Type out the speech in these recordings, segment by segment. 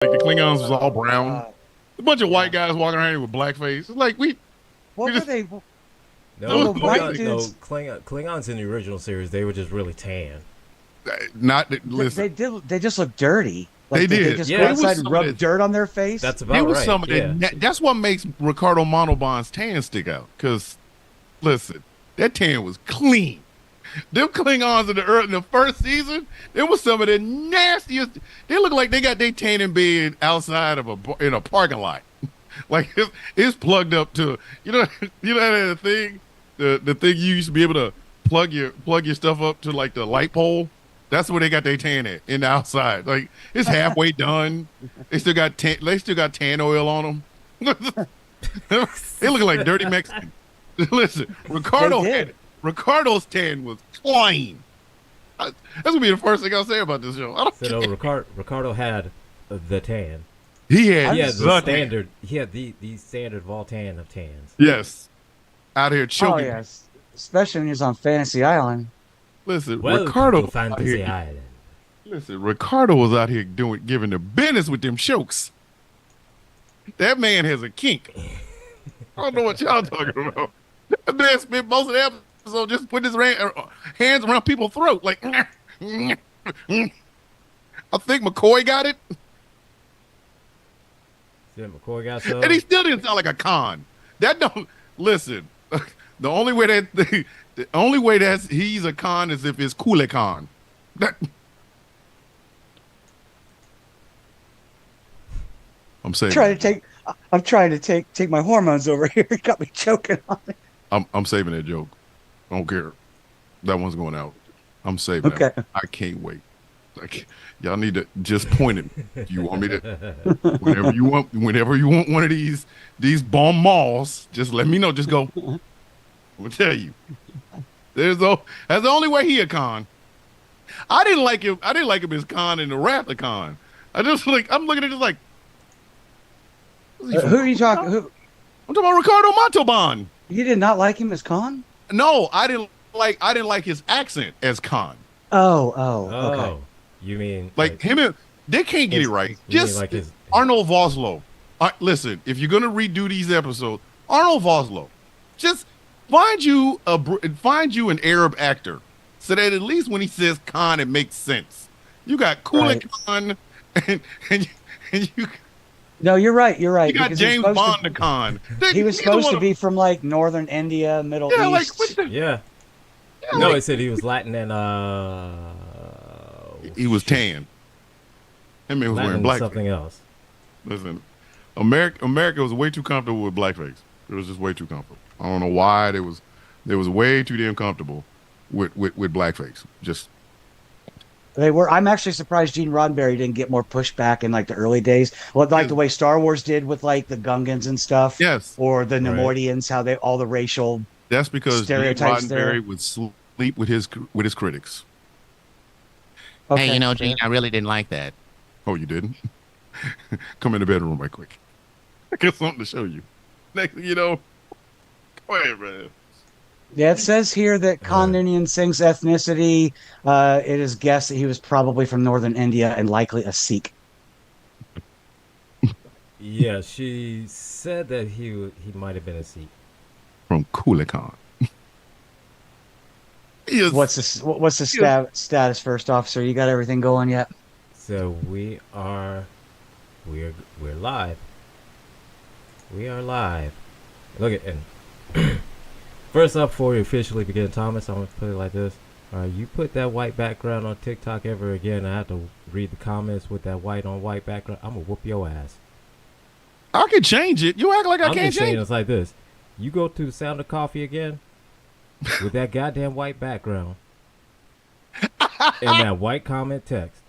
Like the Klingons was all Oh brown. God. A bunch of white Yeah. guys walking around here with blackface. It's like we What were just they? Well, No, the white Klingon, no dudes, Klingons in the original series, they were just really tan. not listen. they just look dirty. They Like, did they did. just go Yeah, They was outside and some of rub the dirt on their face? that's they about was right. some of Yeah. the that's what makes Ricardo Montalban's tan stick out. Cause listen, that tan was clean. Them Klingons in the first season, there was some of the nastiest. They look like they got their tan in bed outside of in a parking lot. Like it's plugged up to that thing, the thing you used to be able to plug your stuff up to like the light pole. That's where they got their tan at in the outside. Like it's halfway done. They still got tan oil on them. They looking like dirty Mexicans. Listen, They did. Ricardo's tan was clean. That's gonna be the first thing I'll say about this show. I don't So no, care. Ricardo had the tan. He had He had the the tan. standard. He had the standard Voltan of tans. Yes, out here Oh choking. yes, especially when he was on Fantasy Island. Listen, Welcome Ricardo to was out Fantasy here. Island. Listen, Ricardo was out here giving the business with them chokes. That man has a kink. I don't know what y'all talking about. That man spent most of the episode just putting his hands around people's throat, like. I think McCoy got it, See what McCoy got so? and he still didn't sound like a con. That don't listen. The only way that he's a con is if it's Kool Khan. That I'm saying. Trying to take. I'm trying to take my hormones over here. It got me choking on it. I'm saving that joke. I don't care. That one's going out. I'm saving Okay. that. I can't wait. Like y'all need to just point it. You want me to whenever you want one of these bomb malls, just let me know. Just go. I'm gonna tell you. That's the only way he a con. I didn't like him. I didn't like him as con in the Wrath of Khan. I'm looking at it like where's he from? Who are you talking? Who? I'm talking about Ricardo Montalban. You did not like him as Khan? No, I didn't like his accent as Khan. Oh, Oh, okay. you mean Like him and they can't get it right. you mean Just like his? Arnold Vosloo. Listen, if you're gonna redo these episodes, Arnold Vosloo, just find you an Arab actor, so that at least when he says Khan, it makes sense. You got Kulik Right. Khan, and you No, you're right. You're right. got because he was James supposed Bond to- the Khan. He was supposed to be from like northern India, Middle Yeah, like East. what the, Yeah. yeah, No, like, he said he was Latin and he was tan. Him was Latin wearing and black. something else. Listen, America was way too comfortable with blackface. It was just way too comfortable. I don't know why they was way too damn comfortable with blackface. Just They were. I'm actually surprised Gene Roddenberry didn't get more pushback in like the early days. Well, like the way Star Wars did with like the Gungans and stuff, yes, or the Right. Nemoidians, how they all the racial. that's because Gene Stereotypes there. Roddenberry would sleep with his critics. Okay, Hey, fair. Gene, I really didn't like that. Oh, you didn't? Come in the bedroom right quick. I got something to show you. Next thing you know, go ahead, man. Yeah, it says here that Khan Indian Singh's ethnicity. It is guessed that he was probably from northern India and likely a Sikh. Yeah, she said that he might have been a Sikh. From Kulikan. Yes. What's the status, first officer? You got everything going yet? So we're live. We are live. Look at and first up, before we officially begin, Thomas, I'm gonna put it like this. You put that white background on TikTok ever again, I have to read the comments with that white on white background. I'm gonna whoop your ass. I can change it. You act like I I'm can't just saying change it. it's like this. You go to the Sound of Coffee again with that goddamn white background and that white comment text.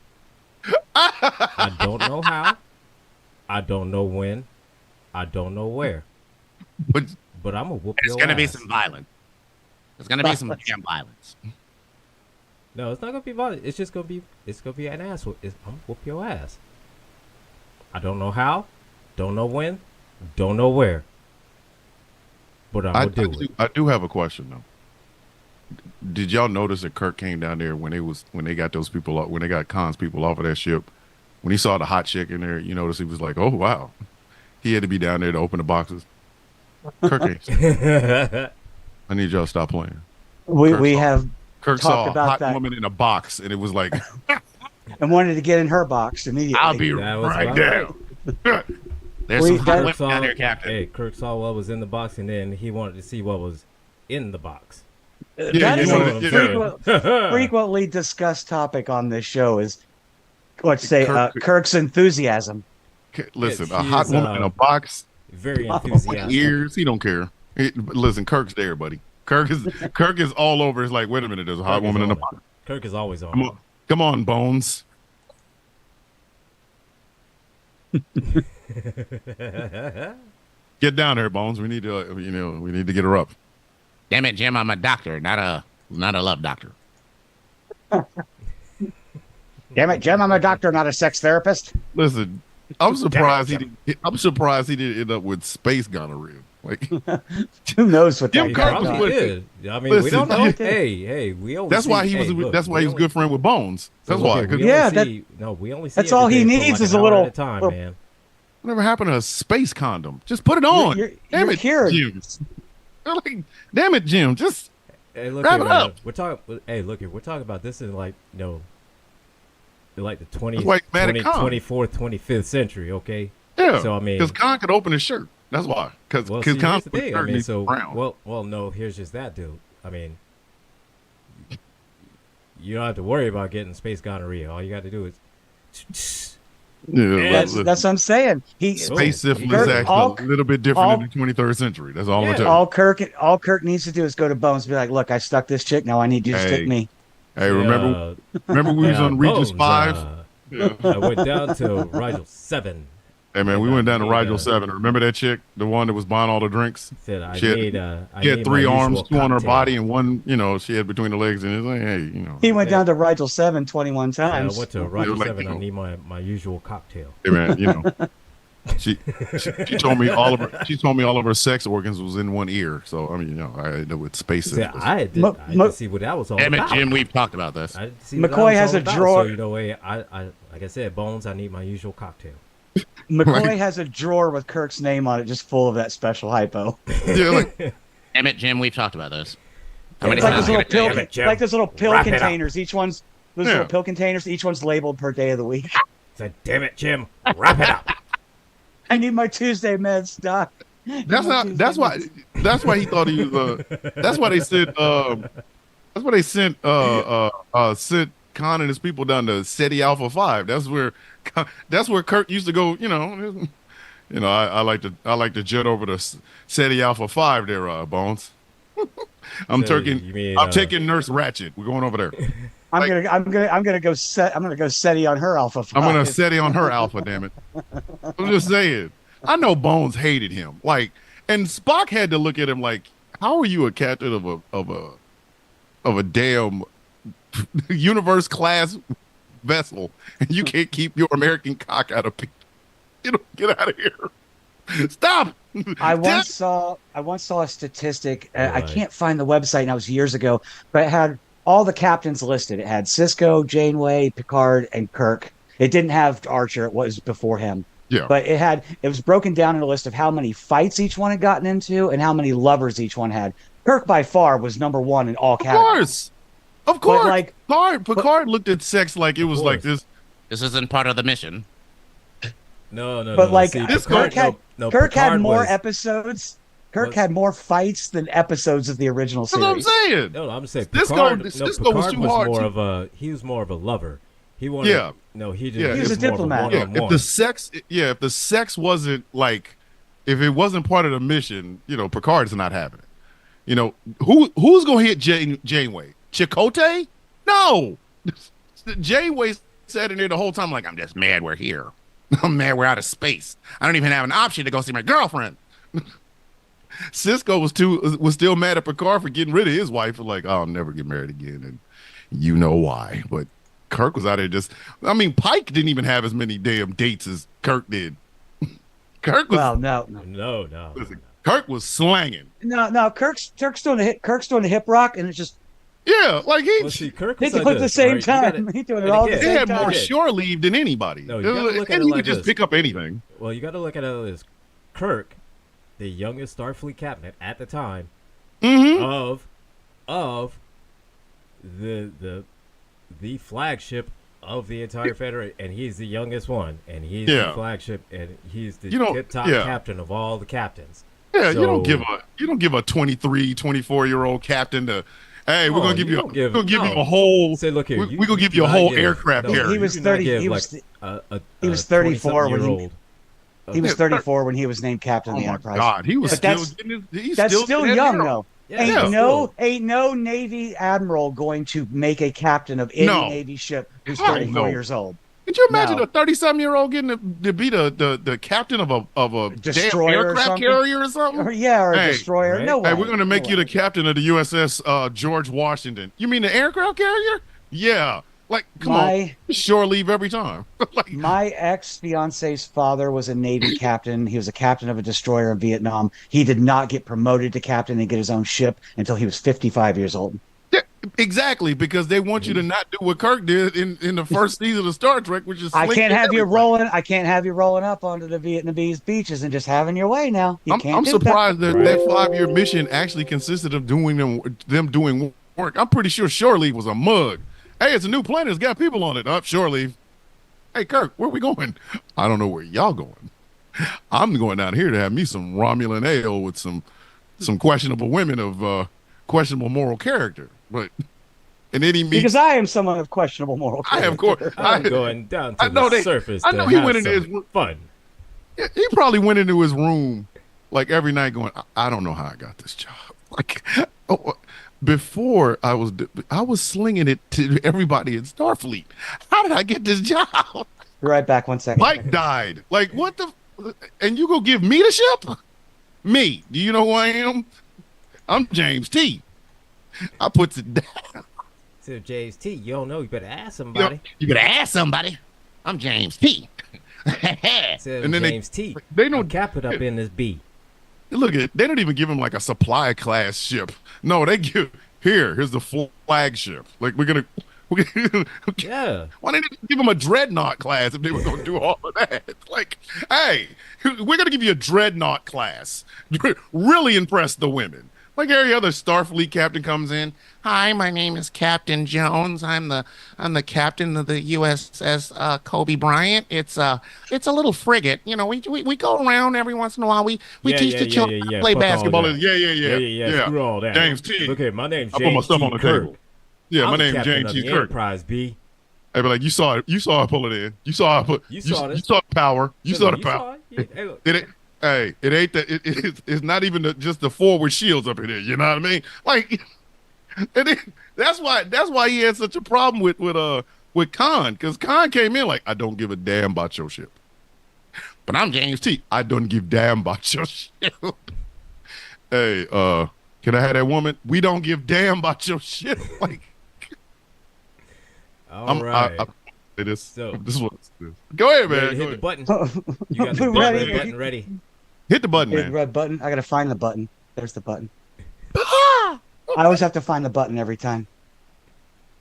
I don't know how. I don't know when. I don't know where. But But I'm gonna whoop There's your gonna be ass. some violence. There's gonna be some damn violence. No, it's not gonna be violent. It's just gonna be an ass whoop. I'm gonna whoop your ass. I don't know how. Don't know when. Don't know where. But I'm gonna do it. I do have a question though. Did y'all notice that Kirk came down there when they got those people when they got Khan's people off of that ship? when he saw the hot chick in there, you notice he was like, "Oh wow," he had to be down there to open the boxes. Kirk ain't. I need y'all to stop playing. We have Kirk talked saw a about hot that. woman in a box, and it was like, and wanted to get in her box immediately. "I'll be That was right about down." There's We- some hot that- women down here, Captain. Hey, Kirk saw what was in the box, and then he wanted to see what was in the box. Yeah, That you is know a what I'm saying? frequently discussed topic on this show is, let's say, Kirk's enthusiasm. Listen, Yes, a he hot is, woman in a box, Very with enthusiastic. ears, he don't care. Listen, Kirk's there, buddy. Kirk is all over. It's like, wait a minute, there's a hot Kirk is woman in a on it. box. Kirk is always on. Come on, come on, Bones. Get down there, Bones. We need to, we need to get her up. Damn it, Jim, I'm a doctor, not a love doctor. Damn it, Jim! I'm a doctor, not a sex therapist. Listen, I'm surprised he didn't. I'm surprised he didn't end up with space gonorrhea. Like, Who knows what Jim He that Kirk guy's was probably with- done. did. I mean, we Listen, don't know. you- Hey, we only. that's see, why he was. hey, look, That's why we he was only- good friend with Bones. That's look, why. we 'Cause only Yeah, see- no, we only see. that's all he everything for needs like is an a hour little- at a time, little- man. whatever happened to a space condom? Just put it on. You're Damn it, cured. Jim. They're like, damn it, Jim. Just Hey, look wrap here, it man. up. We're talking. Hey, look here. We're talking about this in like like the 20, That's why he's mad at 20 Khan. 24th, 25th century. Okay. yeah. So, I mean- because Khan could open his shirt. That's why. Because Well, see, Khan's here's the thing. I shirt mean, needs so brown. well, no. Here's just that, dude. I mean, you don't have to worry about getting space gonorrhea. All you got to do is. Yeah, That's what I'm saying. space syphilis Kirk- is actually all- a little bit different all- in the 23rd century. That's all I'm Yeah. gonna tell you. all Kirk needs to do is go to Bones and be like, "Look, I stuck this chick. Now I need you to Hey. stick me." Hey, remember we was yeah, on Regis Bones, 5? Yeah. I went down to Rigel 7. Hey man, we went down to He, Rigel 7. Remember that chick, the one that was buying all the drinks? Said I She had- need. She had 3 arms, 2 on her cocktail. body, and 1, she had between the legs. And it's like, hey, He went down to Rigel 7 21 I times. went to Rigel like, 7. I need my usual cocktail. hey man, she told me all of her sex organs was in one ear. So I mean, I know it's space. See, syphilis. I had Mo- to see what that was all Damn it, about. Jim, we've talked about this. I didn't see what that McCoy was has all a about, drawer- So, I like I said, Bones, I need my usual cocktail. McCoy Right. has a drawer with Kirk's name on it, just full of that special hypo. Yeah, like, Damn it, Jim, we've talked about this. How It's many like times those am I little gonna tell pill, you? Jim. like those little pill Wrap it up. containers. Those Yeah. little pill containers. Each one's labeled per day of the week. Said, damn it, Jim, wrap it up. I need my Tuesday meds, Doc. that's not. That's why. That's why he thought he was. That's why they said. That's why they sent. Sent Khan and his people down to SETI Alpha 5. That's where. That's where Kirk used to go. I like to jet over to SETI Alpha 5 there, Bones. I'm So, taking. you mean, I'm taking Nurse Ratchet. We're going over there. I'm gonna go SETI on her Alpha 5. I'm gonna SETI on her Alpha. Damn it! I'm just saying. I know Bones hated him. Like, and Spock had to look at him like, "How are you a captain of a damn universe class vessel, and you can't keep your American cock out of people? Get out of here! Stop!" I once saw a statistic. I Right. can't find the website now. It was years ago, but it had all the captains listed. It had Cisco, Janeway, Picard, and Kirk. It didn't have Archer. It was before him. Yeah. But it was broken down in a list of how many fights each one had gotten into and how many lovers each one had. Kirk by far was number one in all Of categories. course, of course. like- Picard looked at sex like it was like this. This isn't part of the mission. No. But like See, this Kirk had Picard had more was- episodes. Kirk was- had more fights than episodes of the original That's what I'm series. saying. No, I'm saying Cisco- Picard. Cisco was Picard too hard more to- of a. He was more of a lover. He wanted. Yeah. No, he Yeah. just. He was a more of diplomat. Yeah, one-on-one. if the sex wasn't like, if it wasn't part of the mission, Picard's not having it. Who's gonna hit Janeway? Chakotay? No. Janeway sat in there the whole time like, I'm just mad we're here. I'm mad we're out of space. I don't even have an option to go see my girlfriend. Cisco was still mad at Picard for getting rid of his wife. Like, I'll never get married again, and you know why. But Kirk was out there Pike didn't even have as many damn dates as Kirk did. Kirk was No. listen, Kirk was slanging. No. Kirk's doing the hip rock, and it's just Yeah, like he, Well, see, Kirk They was do like it at the this, same right? You time. gotta- He doing it and all at the again- they same had more time. Okay. shore leave than anybody. No, you gotta look at And it he like could just this. pick up anything. Well, you got to look at it as Kirk, the youngest Starfleet captain at the time Mm-hmm. of the flagship of the entire Federation, and he's the youngest one, and he's the Yeah. flagship, and he's the You know, tip-top yeah. captain of all the captains. Yeah, So- you don't give a 23, 24-year-old captain to, hey, we're No, gonna give you you, don't give- we're gonna give you no. a whole, Say, look here, we're gonna give do you a not whole give- aircraft no, carrier. He was you do not 30 give, he like, was- a he was 34 when he- 20-something-year-old. He was Yeah, 34 when he was named captain Oh of the my Enterprise. God, he was But still that's- getting he's That's still getting young, hero. though. Yeah, Yeah. Ain't no Navy admiral going to make a captain of any No. Navy ship who's Hell 34 no. years old. Could you imagine No. a 30-something-year-old getting to be the captain of a Destroyer damn or aircraft something? carrier or something? Or a Hey, destroyer. right? No way. Hey, we're gonna make No you the way. captain of the USS George Washington. You mean the aircraft carrier? Yeah. Like, come on, shore leave every time. Like, My ex-fiance's father was a Navy captain. He was a captain of a destroyer in Vietnam. He did not get promoted to captain and get his own ship until he was 55 years old. yeah, exactly, because they want you to not do what Kirk did in the first season of Star Trek, which is I slink can't have you everywhere. rolling up onto the Vietnamese beaches and just having your way now. You can't I'm do that. surprised that Right. that 5-year mission actually consisted of doing them doing work. I'm pretty sure shore leave was a mug. Hey, it's a new planet. It's got people on it. Up shore leave. Hey, Kirk, where we going? I don't know where y'all going. I'm going down here to have me some Romulan ale with some questionable women of questionable moral character. But and then he meets. Because I am someone of questionable moral I character. have course. I'm going down to I know the surface I to know he have went into some his fun. He probably went into his room like every night going, I don't know how I got this job. Like, before I was slinging it to everybody in Starfleet. How did I get this job? Be right back. 1 second. Mike died. Like, what the? And you go give me the ship? Me? Do you know who I am? I'm James T. I puts it down. So James T, you don't know, you better ask somebody. You better ask somebody. I'm James T. Says And then James T. they don't- I'll cap it up in this B. Look at they don't even give him like a supply class ship. No, they give here's the flagship. Like we're gonna Yeah. why didn't they give him a dreadnought class if they were gonna do all of that? Like, hey, we're gonna give you a dreadnought class. Really impress the women. Like every other Starfleet captain comes in. Hi, my name is Captain Jones. I'm the captain of the USS Kobe Bryant. It's a little frigate. You know, we go around every once in a while. We teach the children how to play Fuck all basketball. that. Yeah. Screw all that. James T. Look here, my name's I James put my stuff T. on the Kirk. table. Yeah, I'm my the name's captain James of T. the Kirk. Enterprise B. Hey, but like you saw her pull it in. You saw her put. You saw this. You saw the power. You saw the You power. it? Yeah, hey, look. It ain't that. It's not even just the forward shields up in there. You know what I mean? Like, that's why he had such a problem with Khan, because Khan came in like, I don't give a damn about your ship, but I'm James T. I don't give damn about your ship. Hey, can I have that woman? We don't give damn about your ship. Like, All right. this is what this is. Go ahead, man. Ready to Go hit the ahead. button. You got the We're button ready. ready. Ready. Hit the button, Hit the man. red button. I gotta find the button. There's the button. I always have to find the button every time.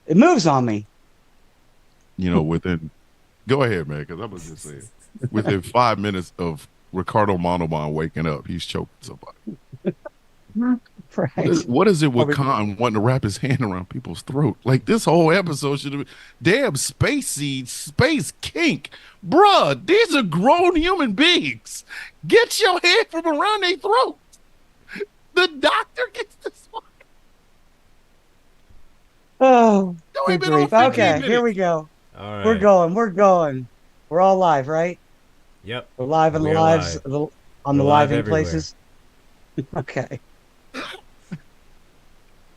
It moves on me. You know, go ahead, man, because I was just saying, within 5 minutes of Ricardo Montalban waking up, he's choking somebody. Right. What is it with we- Khan wanting to wrap his hand around people's throat? Like, this whole episode should have been, damn, space seed, space kink. Bruh, these are grown human beings. Get your head from around their throat. The doctor gets this one. Oh, No, good we've been on grief. 15 Okay, minutes. here we go. All right. We're going. We're all live, right? Yep. We're live on the We're lives live. on the We're live live in everywhere. places. Okay.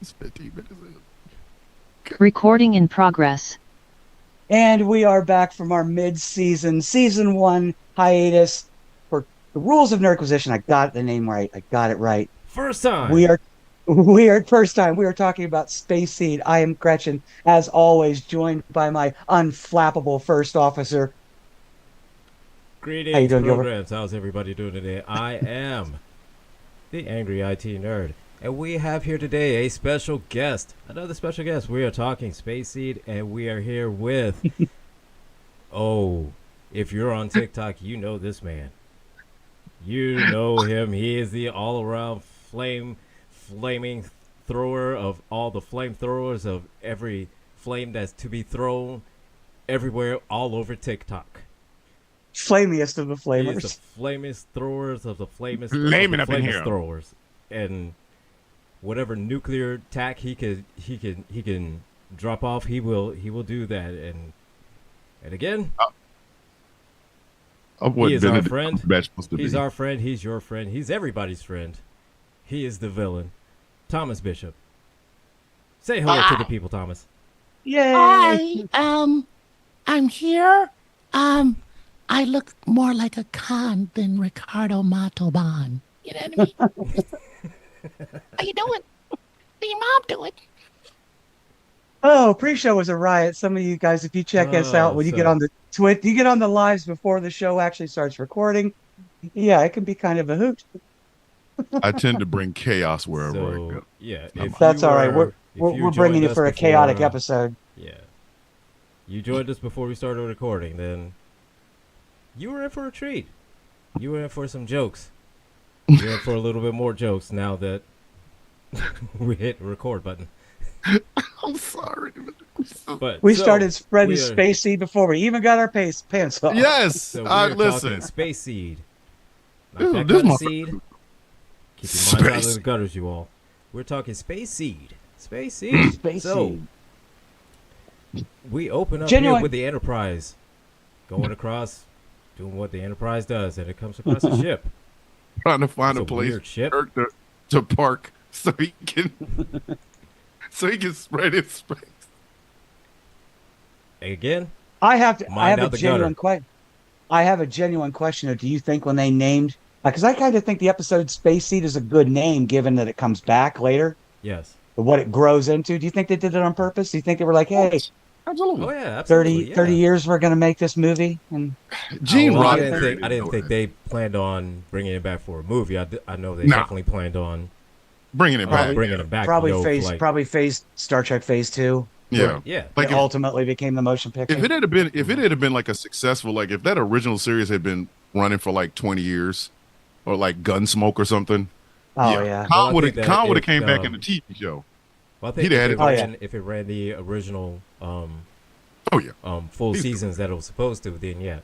It's 15 minutes in. Recording in progress. And we are back from our mid-season, season 1 hiatus for the Rules of Nerdquisition. I got the name right. I got it right. First time. We are first time. We are talking about Space Seed. I am Gretchen, as always, joined by my unflappable first officer. Greetings, How you doing, Gilbert? programs. How's everybody doing today? I am the Angry IT Nerd. And we have here today a special guest. Another special guest. We are talking Space Seed, and we are here with... oh, if you're on TikTok, you know this man. You know him. He is the all-around flaming thrower of all the flamethrowers of every flame that's to be thrown everywhere, all over TikTok. Flamiest of the He flamers. is the flamest throwers of the flamest, Flaming up in here. throwers, and whatever nuclear attack he can drop off, he will do that. And again, he is our friend. He's our friend. He's your friend. He's everybody's friend. He is the villain, Thomas Bishop. Say hello to the people, Thomas. Yay! Hi, I'm here. I look more like a con than Ricardo Montalban. You know what I mean? How you doing? How your mom doing? Oh, pre-show was a riot. Some of you guys, if you check us out when you get on the you get on the lives before the show actually starts recording. Yeah, it can be kind of a hoot. I tend to bring chaos wherever I So go. yeah, That's all right. We're bringing you for a chaotic episode. Yeah, you joined us before we started recording. Then you were in for a treat. You were in for some jokes. You're in for a little bit more jokes now that we hit the record button. I'm sorry. But We started spreading Space Seed before we even got our pants off. Yes. So we are Listen. talking Space Seed. Not This- that this kind of motherfucker- seed. Keep your minds out of Space. the gutters, you all. We're talking Space Seed. Space Seed. Space So Seed. we open up Genuine- here with the Enterprise going across, doing what the Enterprise does, and it comes across a ship. Trying to find It's a a place weird ship. to park so he can spread his space. Again, I have Mind out a the genuine gutter. question. I have a genuine question. Do you think when they named, because I kind of think the episode Space Seed is a good name, given that it comes back later, yes. but what it grows into. Do you think they did it on purpose? Do you think they were like, hey, Absolutely. Oh yeah, absolutely. 30 yeah. years we're going to make this movie? And Gene I Roddenberry. didn't think they planned on bringing it back for a movie. I know they Nah. definitely planned on bringing it back. bringing it back. probably no, phase like, probably phase Star Trek Phase 2. Yeah. yeah. Like It ultimately became the motion picture. if it had been like a successful, like if that original series had been running for like 20 years or like Gunsmoke or something. Oh yeah. Well, I Khan would think that have if, came back in the TV show. Well, I think He'd had if, it. it Oh, ran, yeah. if it ran the original Oh yeah. full He's- seasons that it was supposed to, then yeah.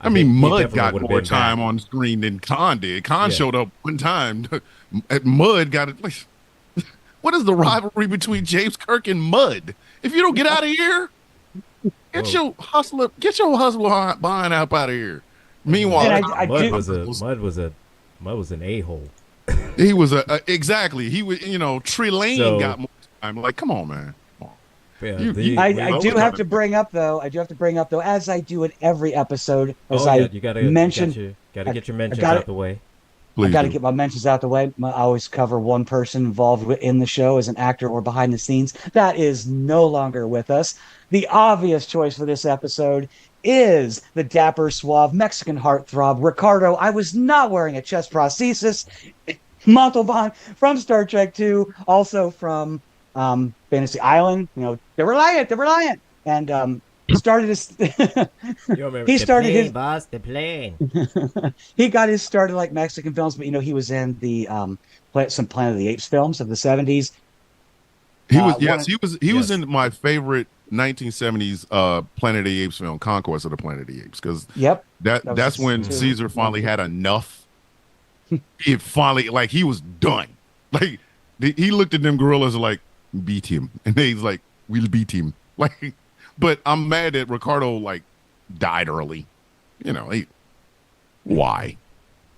I mean, think he Mud definitely got would've more been time back. on screen than Khan did. Khan Yeah. showed up one time. Mud got it. Like, what is the rivalry between James Kirk and Mud? If you don't get out of here, get Whoa. your hustler behind up out of here. Meanwhile, And I Mud do- was an a-hole. he was exactly. He was, Trey Lane So- got more time. Like, come on, man. Come on. Yeah, I do have to bring up though, as I do in every episode, as you gotta mentioned, get your mentions gotta- out the way. Please I got to do. get my mentions out the way. I always cover one person involved in the show as an actor or behind the scenes. That is no longer with us. The obvious choice for this episode is the dapper, suave Mexican heartthrob, Ricardo. I was not wearing a chest prosthesis. Montalban from Star Trek 2, also from Fantasy Island. They were lying. And started his he started his boss, the plane. he got his start in like Mexican films, but he was in the some Planet of the Apes films of the 70s. He was one- was in my favorite 1970s Planet of the Apes film, Conquest of the Planet of the Apes, because Yep. That was that's when too. Caesar finally had enough. He finally, like, he was done. Like, he looked at them gorillas like, beat him, and he's like, we'll beat him. Like, but I'm mad that Ricardo like died early. Why?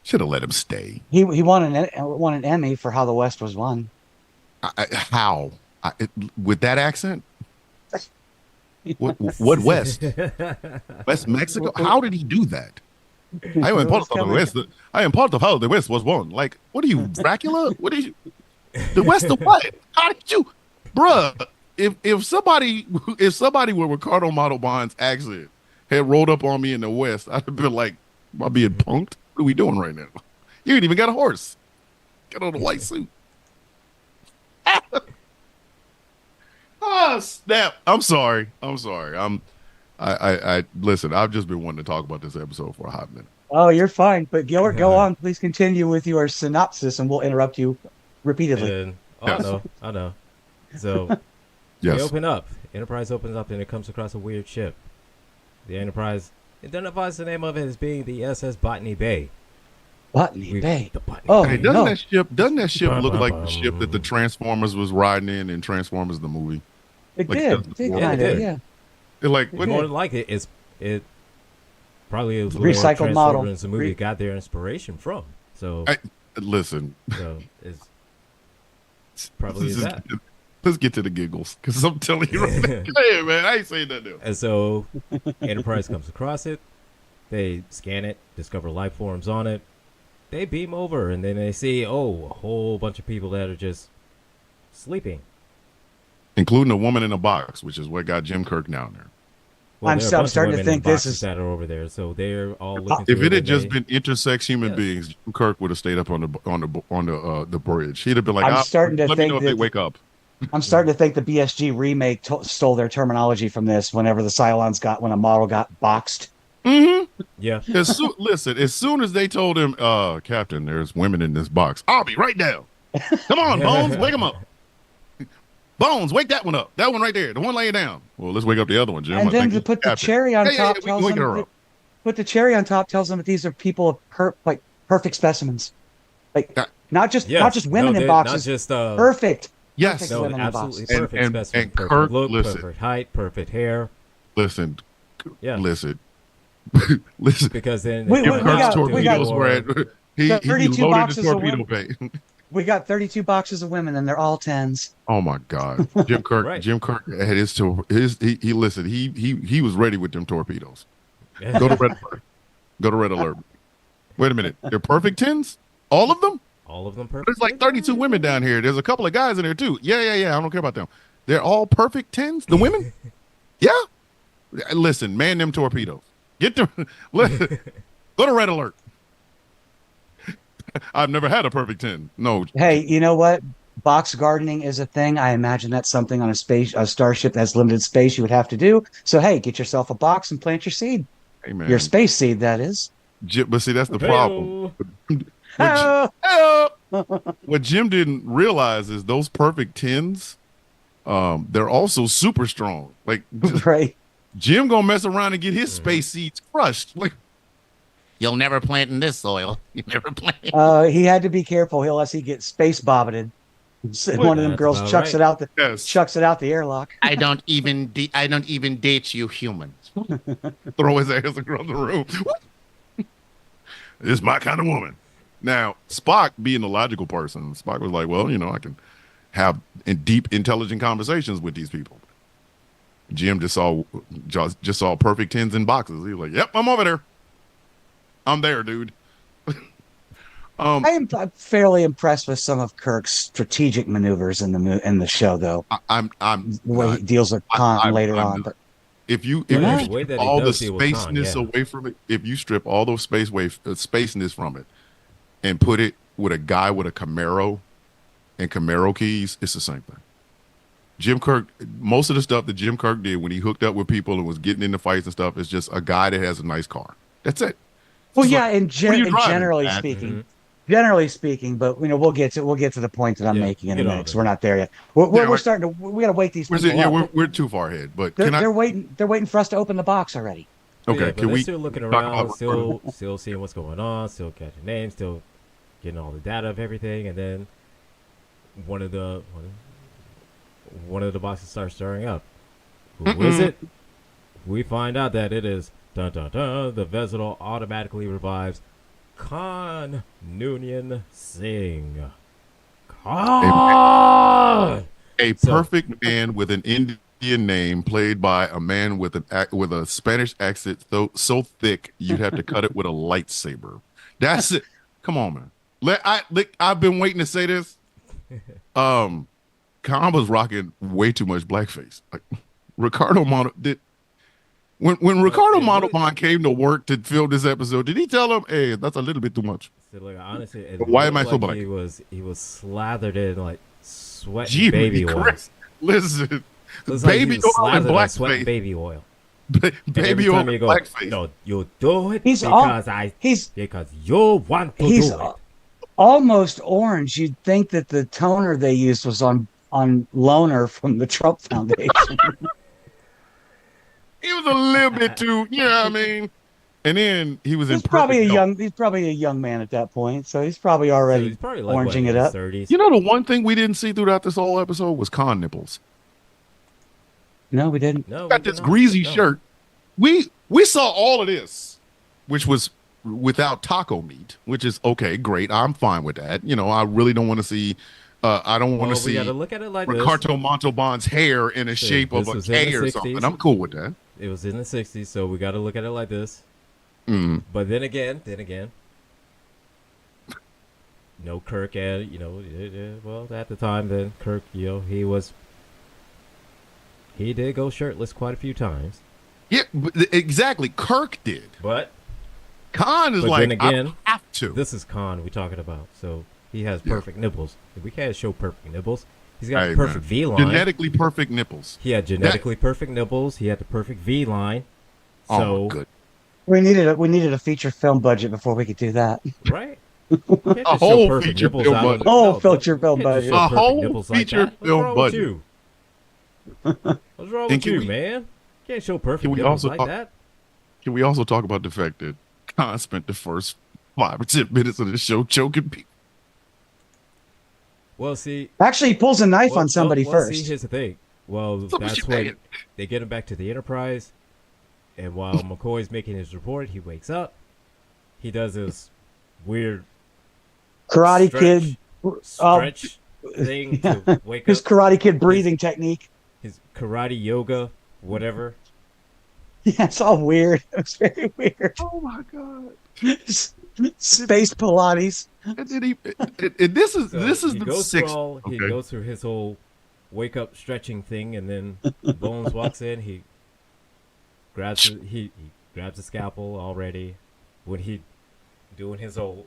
Should have let him stay. He won an Emmy for How the West Was Won. How? With that accent? What West? West Mexico? How did he do that? I am part of the West. I am part of how the West was won. Like, what are you, Dracula? What are you? The West of what? How did you, bruh? If somebody with Ricardo Montalban's accent had rolled up on me in the West, I'd have been like, "Am I being punked? What are we doing right now? You ain't even got a horse. Get on the white suit." Ah, snap! I'm sorry. I listen. I've just been wanting to talk about this episode for a hot minute. Oh, you're fine. But Gilbert, go on. Please continue with your synopsis, and we'll interrupt you repeatedly. And, Yes. I know. So we Yes. open up. Enterprise opens up and it comes across a weird ship. The Enterprise identifies the name of it as being the SS Botany Bay. Botany Bay. The Botany Oh, Hey, Bay. doesn't no. that ship look like the ship that the Transformers was riding in Transformers the movie? It Like, did. doesn't It did work. kind Yeah, it of, did. yeah. They're like, It what, did. More than like it probably was Recycled where model. Transformers the movie got their inspiration from. So, listen. it's probably is that. Let's get to the giggles, because I'm telling you, hey man, I ain't saying that now. And so Enterprise comes across it. They scan it, discover life forms on it. They beam over, and then they see, a whole bunch of people that are just sleeping. Including a woman in a box, which is what got Jim Kirk down there. Well, I'm there are a so- I'm bunch of starting to women in think this boxes is- that are over there, so they're all looking. If through it had just and been intersex human Yeah. beings, Jim Kirk would have stayed up on the bridge. He'd have been like, I'm starting to let me think know if they that- wake up. I'm starting to think the BSG remake stole their terminology from this. Whenever the Cylons when a model got boxed. Mm-hmm. yeah, Listen, as soon as they told him, Captain, there's women in this box, I'll be right down. Come on, Bones, wake him up. Bones, wake that one up. That one right there, the one laying down. Well, let's wake up the other one, Jim. And I then think to he's put the Captain. cherry on Yeah, top we can tells wake her them up. put the cherry on top tells them that these are people of perfect specimens. Like Yeah. not just yes. women No, in they're boxes. Not just Perfect. Yes, Perfect no, women in absolutely boxes. perfect And specimen. Perfect Kirk, look, listen. perfect height, perfect hair. listen, Yeah, listen, listen. because then We- they Jim we find Kirk's got- out we got- torpedoes were at. He 32 loaded boxes the of torpedo women. bay. We got 32 boxes of women, and they're all tens. Oh my God, Jim Kirk! Right. Jim Kirk had he listen. He was ready with them torpedoes. Go to red alert. Go to red alert. Wait a minute, they're perfect tens, all of them. all of them perfect. There's like 32 women down here. There's a couple of guys in there too. Yeah. I don't care about them. They're all perfect tens. The women. Yeah. Listen, man, them torpedoes. Get them. Go to red alert. I've never had a perfect 10. No. Hey, you know what? Box gardening is a thing. I imagine that's something on a starship that has limited space you would have to do. So hey, get yourself a box and plant your seed. Hey, man. Your space seed, that is. But see, that's the problem. Oh, What Jim didn't realize is those perfect 10s, they're also super strong. Like right. Jim gonna mess around and get his space seeds crushed. Like, You'll never plant in this soil. You never plant. He had to be careful, unless he gets space bobbited. One of them That's girls about chucks right. it out the yes, chucks it out the airlock. I don't even date you humans. throw his ass across the room. This is my kind of woman. Now, Spock, being a logical person, Spock was like, well, I can have deep, intelligent conversations with these people. Jim just saw perfect 10s in boxes. He was like, yep, I'm over there. I'm there, dude. I'm fairly impressed with some of Kirk's strategic maneuvers in the show, though. I'm The way he deals with Khan later on. But if you Yeah. strip The way that he all the does deal with Khan, spaceness yeah. away from it, if you strip all those spaceness from it and put it with a guy with a Camaro and Camaro keys, it's the same thing. Jim Kirk, most of the stuff that Jim Kirk did when he hooked up with people and was getting into fights and stuff is just a guy that has a nice car. That's it. well, It's yeah, like, and what are you driving, generally Dad? speaking, generally speaking, but we'll get to the point that I'm Yeah, making in a get on minute it. because we're not there yet. We're Yeah, starting to. We got to wait these people Yeah, up. we're too far ahead. But They're waiting. They're waiting for us to open the box already. Okay, Yeah, but can they're we still looking talk around, about- still seeing what's going on, still catching names, still getting all the data of everything, and then one of the boxes starts stirring up. Who is it? We find out that it is dun dun dun. The vessel automatically revives Khan Noonien Singh. Khan. A So- perfect man with an Indian name played by a man with a Spanish accent so thick you'd have to cut it with a lightsaber. That's it. Come on, man. I've been waiting to say this. Khan was rocking way too much blackface. Like Ricardo did. When Ricardo Montalban came to work to film this episode, did he tell him, "Hey, that's a little bit too much"? So, like, honestly, it Why am I looked so like black? He was slathered in like sweat Jimmy baby oil. Christ. Listen, So it's like Baby he oil and slathered on sweat blackface. baby oil. And Baby every oil time you and go, blackface. no, you do it He's because you want to he's do it. almost orange. You'd think that the toner they used was on loaner from the Trump Foundation. He was a little bit too, you know what I mean? And then he was in He's probably perfect health. he's probably a young man at that point, so he's probably So already he's probably like oranging what, it in his up. 30s. You know, the one thing we didn't see throughout this whole episode was con nipples. No, we didn't. No, Got we this did not. greasy No. shirt. We saw all of this, which was without taco meat, which is okay, great. I'm fine with that. You know, I really don't want to see. I don't want Well, to we see got to look at it like this. Ricardo Montalban's hair in the See, shape of this a was in the K or 60s. something. I'm cool with that. It was in the 60s, so we got to look at it like this. Mm. But then again, no, Kirk and well, at the time, then Kirk, he did go shirtless quite a few times. Yeah, exactly. Kirk did. But Khan is But like, then again, I have to. this is Khan we're talking about, so he has perfect nipples. We can't show perfect nipples. He's got Hey, perfect man. V line. Genetically perfect nipples. He had genetically perfect nipples. He had the perfect V line. Oh, So my good. We needed a feature film budget before we could do that. right. You can't just A show whole perfect feature nipples film out of- budget. Oh, no, feature film you can't just budget. show A perfect whole nipples like feature that. What's film wrong budget. with you? What's wrong And with can you, we- man? You can't show perfect Can we nipples also like talk- that. Can we also talk about the fact that Khan spent the first 5 or 10 minutes of the show choking people? Well, see, Actually, he pulls a knife on somebody See, first. here's the thing. Well, So what that's you when paying? they get him back to the Enterprise, and while McCoy's making his report, he wakes up. He does this weird Karate stretch, Kid, stretch thing yeah. to wake his up. Karate Kid breathing technique. His karate yoga, whatever. Yeah, it's all weird. It's very weird. Oh my god! Space Pilates. And then this is So this is he the goes through sixth. He Okay. goes through his whole wake up stretching thing, and then Bones walks in. He grabs he grabs the scalpel already when he doing his whole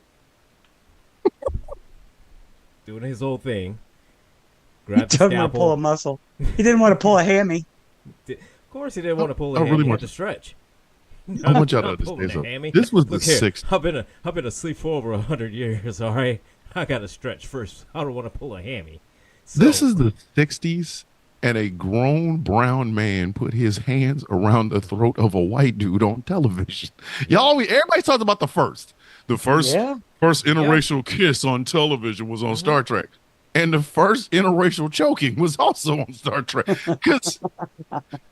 thing. He Grabs the doesn't want to pull a scalpel. muscle. He didn't want to pull a hammy. Of course, he didn't want to pull I a really hammy. He want had to stretch. I want y'all to Not pulling understand a something. hammy. This was the Look here, sixth. I've been asleep for over 100 years. All right, I got to stretch first. I don't want to pull a hammy. So, This is the 60s, and a grown brown man put his hands around the throat of a white dude on television. Everybody talks about the first. The first Yeah. interracial kiss on television was on Star Trek. And the first interracial choking was also on Star Trek. Because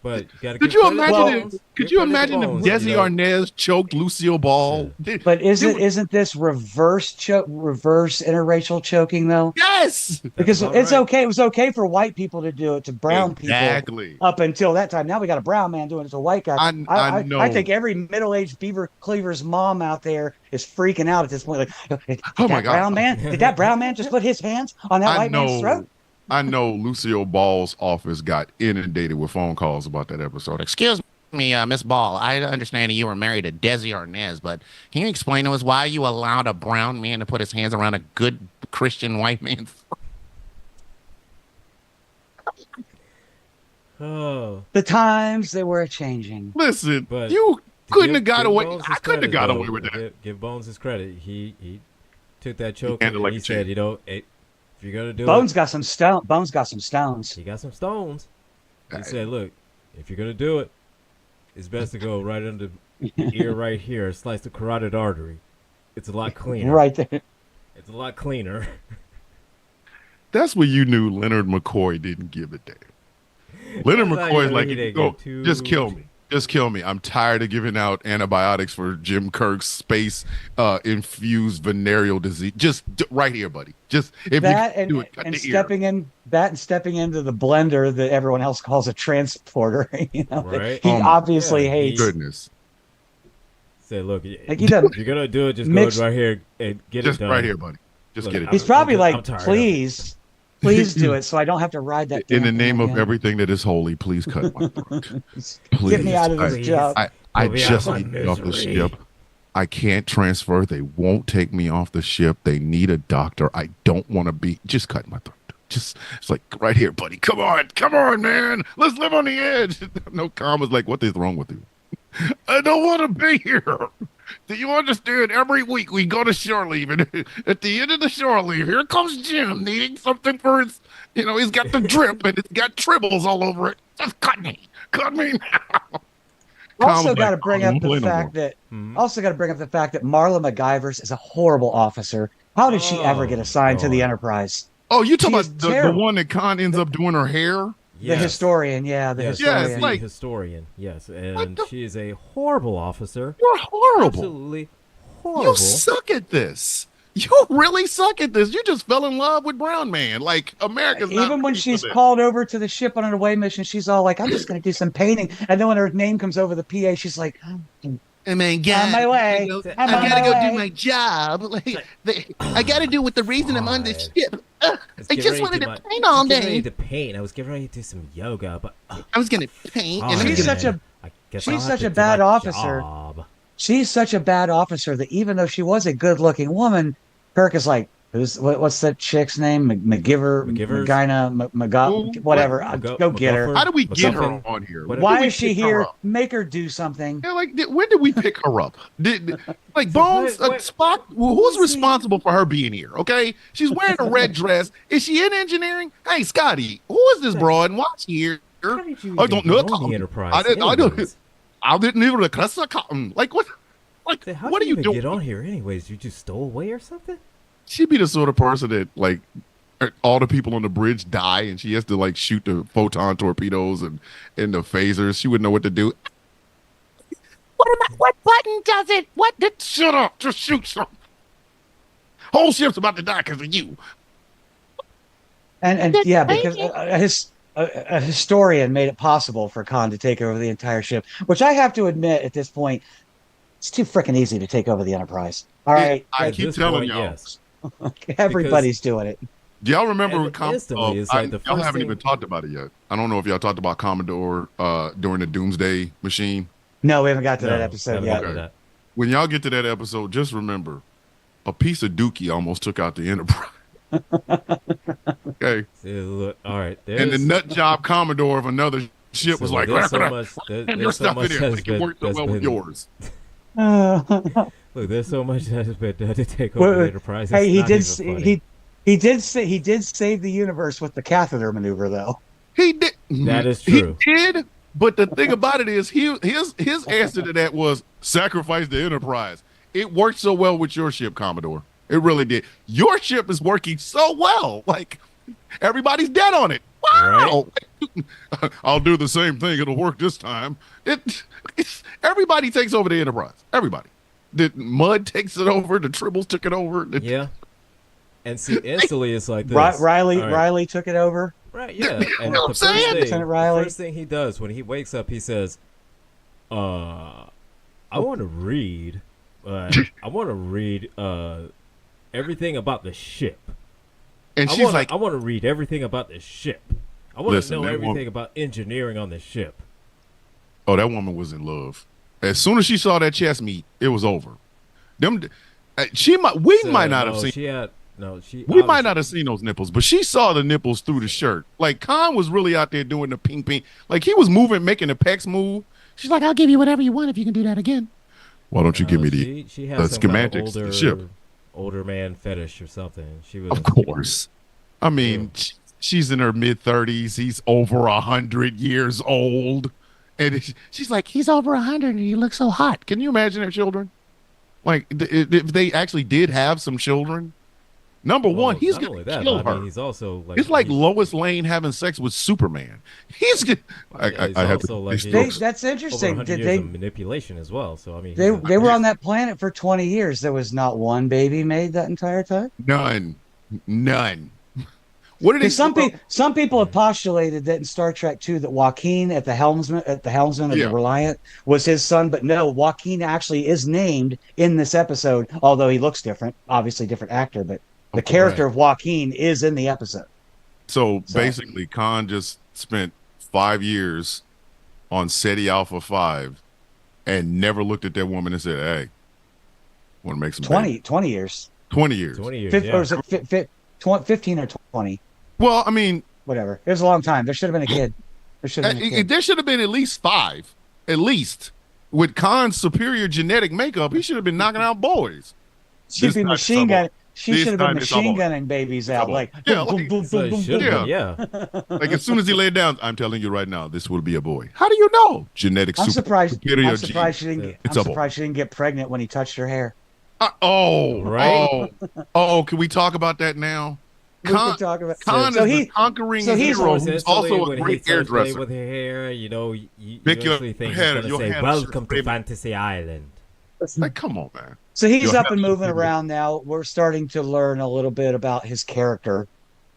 But you gotta could give you credit to imagine Bones. it? Could Give you credit to imagine if Bones, Desi you know. Arnaz choked Lucille Ball? But isn't this reverse interracial choking though? Yes, Because about it's right. okay. It was okay for white people to do it to brown people exactly. up until that time. Now we got a brown man doing it to a white guy. I know. I think every middle-aged beaver cleaver's mom out there is freaking out at this point. Like, did Oh my that God. brown man? Did that brown man just put his hands on that white man's throat? I know Lucille Ball's office got inundated with phone calls about that episode. Excuse me, Miss Ball. I understand you were married to Desi Arnaz, but can you explain to us why you allowed a brown man to put his hands around a good Christian white man's throat? Oh, The times they were changing. Listen, But you to couldn't give- have got give away. Bones I his couldn't have credit, got though. away with that. Give Bones his credit. He took that choke handled and like he a said, champ. hey, if you're gonna do Bones it, got some stone. Bones got some stones. he got some stones. He Right. said, look, if you're gonna do it, it's best to go right under the ear right here, slice the carotid artery. It's a lot cleaner. Right there. It's a lot cleaner. That's when you knew Leonard McCoy didn't give a damn. Leonard That's how McCoy's you like, know he if you didn't go, get too- just kill me. Just kill me. I'm tired of giving out antibiotics for Jim Kirk's space infused venereal disease. Just right here, buddy. Just if That you can and, do it, cut and the ear. stepping into the blender that everyone else calls a transporter. You know, Right. he Oh my obviously God. hates. Goodness. Said, look, Like he doesn't. if you're gonna do it, just Mix- go right here and get Just it done. right here, buddy. Just Look, get it. He's I'm- done. probably I'm like, tired of it. please do it, so I don't have to ride that. In the damn name thing of again." everything that is holy, please cut my throat. Please. Get me out of this Please. job. I Put me just out of need to my get off the misery. ship. I can't transfer. They won't take me off the ship. They need a doctor. I don't want to be. Just cut my throat. Just it's like right here, buddy. Come on, man. Let's live on the edge. No, Khan was like, what is wrong with you? I don't want to be here. Do you understand? Every week we go to shore leave, and at the end of the shore leave, here comes Jim needing something for his, he's got the drip and it's got tribbles all over it. Just cut me now. Also got to bring up the fact that Marla McGivers is a horrible officer. How did she ever get assigned to the Enterprise? Oh, you talking about the one that Khan ends up doing her hair? Yes. The historian, historian. The historian, yes. And she is a horrible officer. You're horrible. Absolutely horrible. You suck at this. You really suck at this. You just fell in love with Brown Man. Like, America's not even when she's called over to the ship on an away mission, she's all like, I'm just going to do some painting. And then when her name comes over the PA, she's like, I mean, God, on my way. I gotta go do my job. I gotta do with the reason I'm on the ship. I just wanted to paint all day. I was getting ready to do some yoga, but I was gonna paint. And she's such a bad officer. She's such a bad officer that even though she was a good-looking woman, Kirk is like, what's that chick's name? Whatever. Go get her. How do we get her on here? Why is she here? Make her do something. Yeah, like when did we pick her up? Bones, Spock? Who's responsible for her being here? Okay, she's wearing a red dress. Is she in engineering? Hey, Scotty, who is this broad? And why is she here? I don't know. The Enterprise. I didn't even like what? Like how what are you doing? Get on here, anyways? You just stole away or something? She'd be the sort of person that, like, all the people on the bridge die, and she has to, like, shoot the photon torpedoes and the phasers. She wouldn't know what to do. What button does it? Shut up! Just shoot something. Whole ship's about to die because of you. And yeah, because a historian made it possible for Khan to take over the entire ship, which I have to admit at this point, it's too freaking easy to take over the Enterprise. All right, I keep telling y'all. Yes. Everybody's doing it. Do y'all remember when y'all haven't even talked about it yet? I don't know if y'all talked about Commodore during the Doomsday Machine. No, we haven't got to that episode yet. Okay. When y'all get to that episode, just remember, a piece of dookie almost took out the Enterprise. Okay. All right. And the nut job Commodore of another ship was like, there's your stuff in there. Like, it worked so well with yours. Look, there's so much that has been done to take over the Enterprise. Hey, he did save the universe with the catheter maneuver, though. He did. That is true. He did. But the thing about it is, his answer to that was sacrifice the Enterprise. It worked so well with your ship, Commodore. It really did. Your ship is working so well. Like, everybody's dead on it. Wow. Right. I'll do the same thing. It'll work this time. Everybody takes over the Enterprise. Everybody. The Mud takes it over. The Tribbles took it over. Yeah. And see, instantly it's like this. Riley took it over. Right, yeah. And the first thing he does when he wakes up, he says, I want to read everything about the ship. And she's like, I want to read everything about the ship. I want to know everything about engineering on the ship. Oh, that woman was in love. As soon as she saw that chest meat, it was over. We might not have seen those nipples, but she saw the nipples through the shirt. Like, Khan was really out there doing the ping. Like, he was making the pecs move. She's like, I'll give you whatever you want if you can do that again. Why don't you give me the schematics of the ship? Older man fetish or something. She was, of course. I mean, she's in her mid-30s. He's over 100 years old. And she's like, he's over 100 and he looks so hot. Can you imagine their children? Like, if they actually did have some children. Number one, he's going to kill her. He's also like, it's like Lois Lane having sex with Superman. He's good. That's interesting. Did they manipulation as well? So I mean, they were on that planet for 20 years. There was not one baby made that entire time. None. What did they? Some people have postulated that in Star Trek 2 that Joaquin at the helmsman of the Reliant was his son, but no, Joaquin actually is named in this episode, although he looks different, obviously different actor, but the character of Joaquin is in the episode. So basically, Khan just spent 5 years on SETI Alpha 5 and never looked at that woman and said, hey, want to make some 20 years. 20 years. 20 years. Or was it 15 or 20? Well, I mean, Whatever. It was a long time. There should have been a kid. There should have been a kid. there should have been at least 5, at least. With Khan's superior genetic makeup, he should have been knocking out boys. She'd be machine gun. She This should have been time it's all machine over. gunning babies out like Yeah, boom, like- boom, So boom, it boom, should boom. have Yeah. been, yeah. Like as soon as he laid down, I'm telling you right now, this will be a boy. How do you know? Genetic I'm surprised. superior I'm surprised gene. she didn't. Get, It's I'm a boy. surprised she didn't get pregnant when he touched her hair. Right? Oh, can we talk about that now? We could talk about. Khan So is he- the conquering so he's hero So who's essentially, also a when he great starts playing hairdresser. with her hair, you Make your usually think hair- he's your gonna say, hair "Welcome to straight- Fantasy Island." Like, come on, man. So he's You'll up have and to moving figure it around now. We're starting to learn a little bit about his character.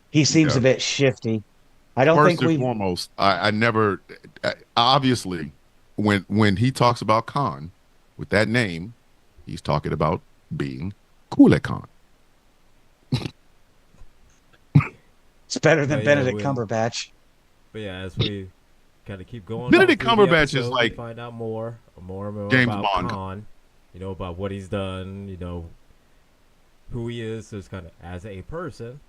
He seems Yeah. a bit shifty. I don't First think and we. foremost, I never obviously when he talks about Khan with that name, he's talking about being Kublai Khan. It's better than But yeah, Benedict we- Cumberbatch. But yeah, as we kind of keep going, Benedict on through the Cumberbatch is episode, we like find out more James about Bond. Khan. About what he's done. Who he is, just kind of as a person.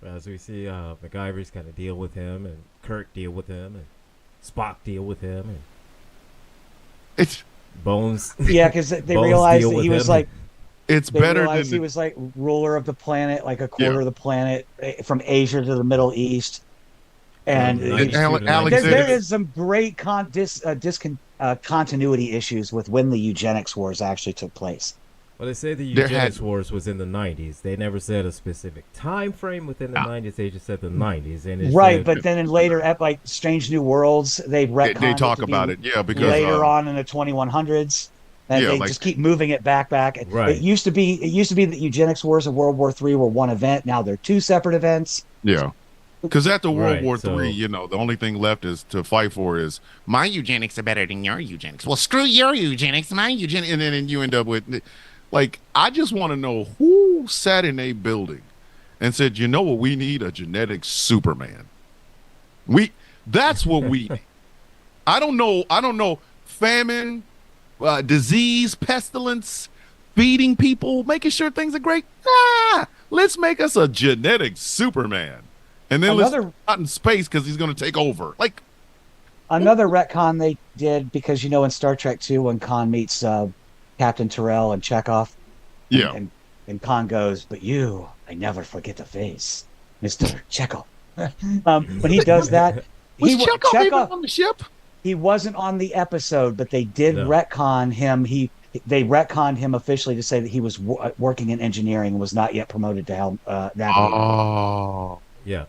As we see, MacGyver's kind of deal with him, and Kirk deal with him, and Spock deal with him, and It's Bones. Yeah, because they Bones realized deal that with he was him. like. it's They better realized he than was like ruler of the planet, like a quarter Yeah. of the planet, from Asia to the Middle East. And From he- 92 to Alex- 96. there is some great continuity issues with when the eugenics wars actually took place. Well, they say the There eugenics had- wars was in the 90s. They never said a specific time frame within the Ah. 90s. They just said the 90s. And it Right, said- but then in later, like Strange New Worlds, they retconned they it talk to be about it, yeah, because later on in the 2100s, and Yeah, they like- just keep moving it back. Right. It used to be that eugenics wars of World War III were one event. Now they're two separate events. yeah, because after World Right, War so- III, the only thing left is to fight for is My eugenics are better than your eugenics. Well, screw your eugenics, my eugenics, and then you end up with like I just want to know who sat in a building and said, you know what, we need a genetic Superman. That's what we need. I don't know. Famine, disease, pestilence, feeding people, making sure things are great. Let's make us a genetic Superman, and then let's Another- out in space because he's going to take over. Like, Another retcon they did because in Star Trek II, when Khan meets Captain Terrell and Chekhov, yeah, and Khan goes, "But I never forget the face, Mr. Chekhov." When he does that, was wa- Chekhov even Chekhov- on the ship? he wasn't on the episode, but they did No. retcon him. They retconned him officially to say that he was working in engineering and was not yet promoted to navigator. Oh, yeah.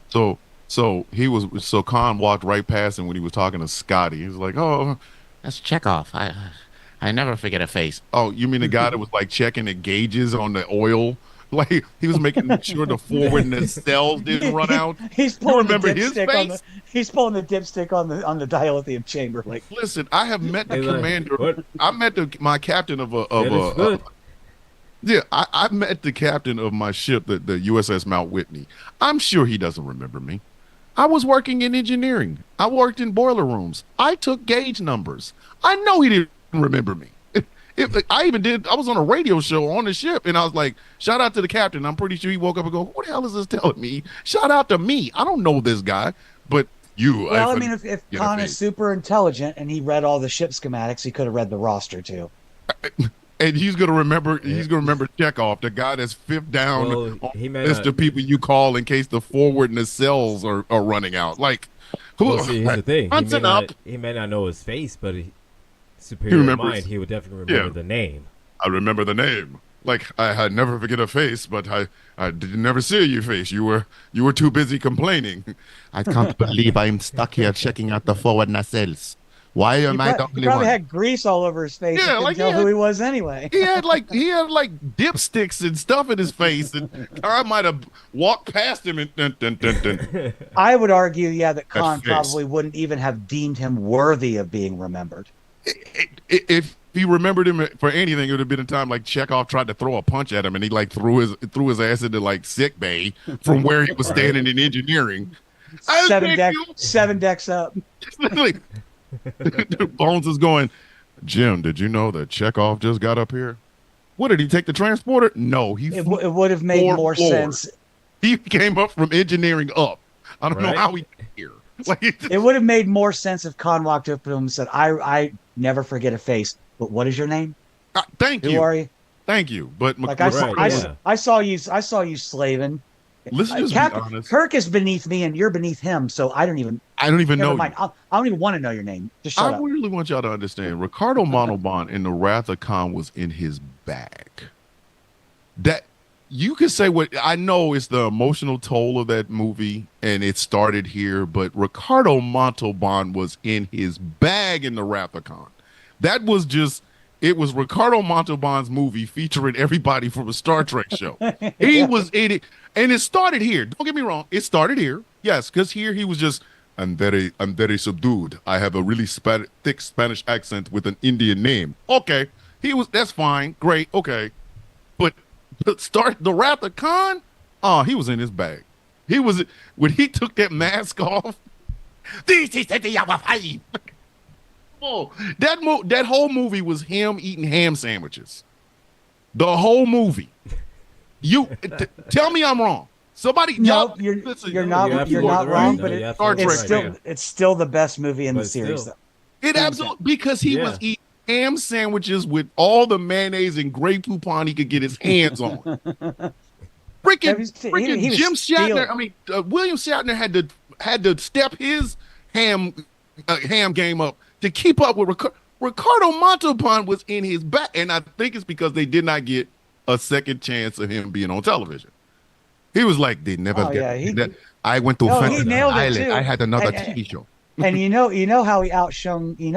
so Khan walked right past him when he was talking to Scotty. He was like, "Oh, That's Chekhov. I never forget a face. oh, you mean the guy that was like checking the gauges on the oil? Like he was making sure the forward nacelles didn't run out." He's pulling remember the his dipstick on face? he's pulling the dipstick on the dilithium chamber. Like, Listen, I have met the He's like, commander. "What? I met my captain of That is good." yeah. I met the captain of my ship, the USS Mount Whitney. I'm sure he doesn't remember me. I was working in engineering. I worked in boiler rooms. I took gauge numbers. I know he didn't remember me. I was on a radio show on the ship, and I was like, shout out to the captain. I'm pretty sure he woke up and go, who the hell is this telling me? Shout out to me. I don't know this guy, but you. well, I mean, if get a Khan face. is super intelligent and he read all the ship schematics, he could have read the roster too. And he's gonna remember. He's gonna remember Chekhov, the guy that's fifth down Well, on he the may list not- of people you call in case the forward and the cells are running out. Like, who? Well, see, here's the thing. Hunting up. He may not know his face, but superior remembers. mind, he would definitely remember Yeah. the name. I remember the name. Like I never forget a face, but I did never see your face. You were too busy complaining. I can't believe I'm stuck here checking out the forward nacelles. Why am I the He only probably one? had grease all over his face. Yeah, Yeah, couldn't like, tell yeah. who he was anyway. He had like dipsticks and stuff in his face, and I might have walked past him and dun. I would argue, that Khan face. probably wouldn't even have deemed him worthy of being remembered. If he remembered him for anything, it would have been a time like Chekhov tried to throw a punch at him, and he like threw his ass into like sick bay from where he was standing in engineering. Seven decks up. Like, Bones is going, Jim, did you know that Chekhov just got up here? What, did he take the transporter? No, he It would have made Four more floors. sense. He came up from engineering up. I don't know Right. how he got here. Like, It would have made more sense if Khan walked up to him and said, I never forget a face, but what is your name? thank Who you. are you? Thank you. But Like I saw, Right, yeah. I saw you slaving. let's just be Captain honest. Kirk is beneath me and you're beneath him, so I don't even know never mind. you. I don't even want to know your name. Just shut I up. really want y'all to understand. Ricardo Montalban in the Wrath of Khan was in his bag. That you could say what I know is the emotional toll of that movie, and it started here, but Ricardo Montalban was in his bag in the Wrath of Khan. That was just it was Ricardo Montalban's movie featuring everybody from a Star Trek show. He was in it, and it started here. Don't get me wrong, it started here. Yes, because here he was just I'm very subdued. I have a really thick Spanish accent with an Indian name. Okay, that's fine, great, okay, but start the Wrath of Khan. Oh, he was in his bag. He was when he took that mask off. This is the hour 5. Oh, that whole movie was him eating ham sandwiches. The whole movie. Tell me I'm wrong. Somebody, No, y'all, you're listen, not wrong, but it's it's still the best movie in the But series. still. It absolutely because he was eating ham sandwiches with all the mayonnaise and Grey Poupon he could get his hands on. Freaking he was Jim stealing. Shatner. I mean, William Shatner had to step his ham game up to keep up with Ricardo Montalban was in his back, and I think it's because they did not get a second chance of him being on television. He was like, they never get that. I went to Fantasy Island. Too. I had another TV show. And you know how he outshone Bill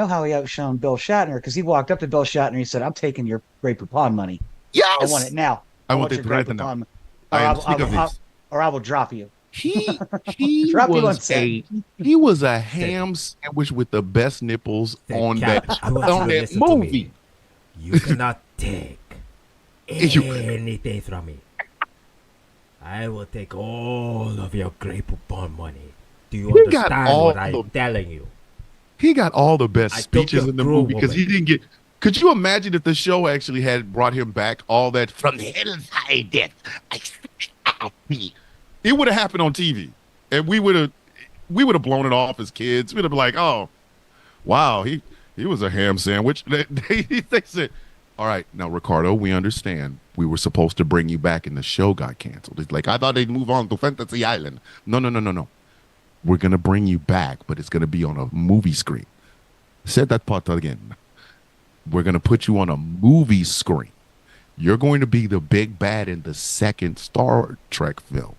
Shatner, because he walked up to Bill Shatner and he said, I'm taking your Grey Poupon money. Yes, I want it now. I want your it Grey right now. Poupon, I am sick of this. or I will drop you. He was a ham sandwich with the best nipples on that movie. You cannot take anything from me. I will take all of your Grey Poupon money. Do you understand what I'm telling you? He got all the best speeches in the movie because he didn't get. Could you imagine if the show actually had brought him back all that from the hillside death? It would have happened on TV, and we would have blown it off as kids. We'd have been like, "Oh, wow, he was a ham sandwich." They said, "All right, now Ricardo, we understand. We were supposed to bring you back, and the show got canceled." It's like I thought they'd move on to Fantasy Island. No. We're gonna bring you back, but it's gonna be on a movie screen. Said that part again. We're gonna put you on a movie screen. You're going to be the big bad in the second Star Trek film.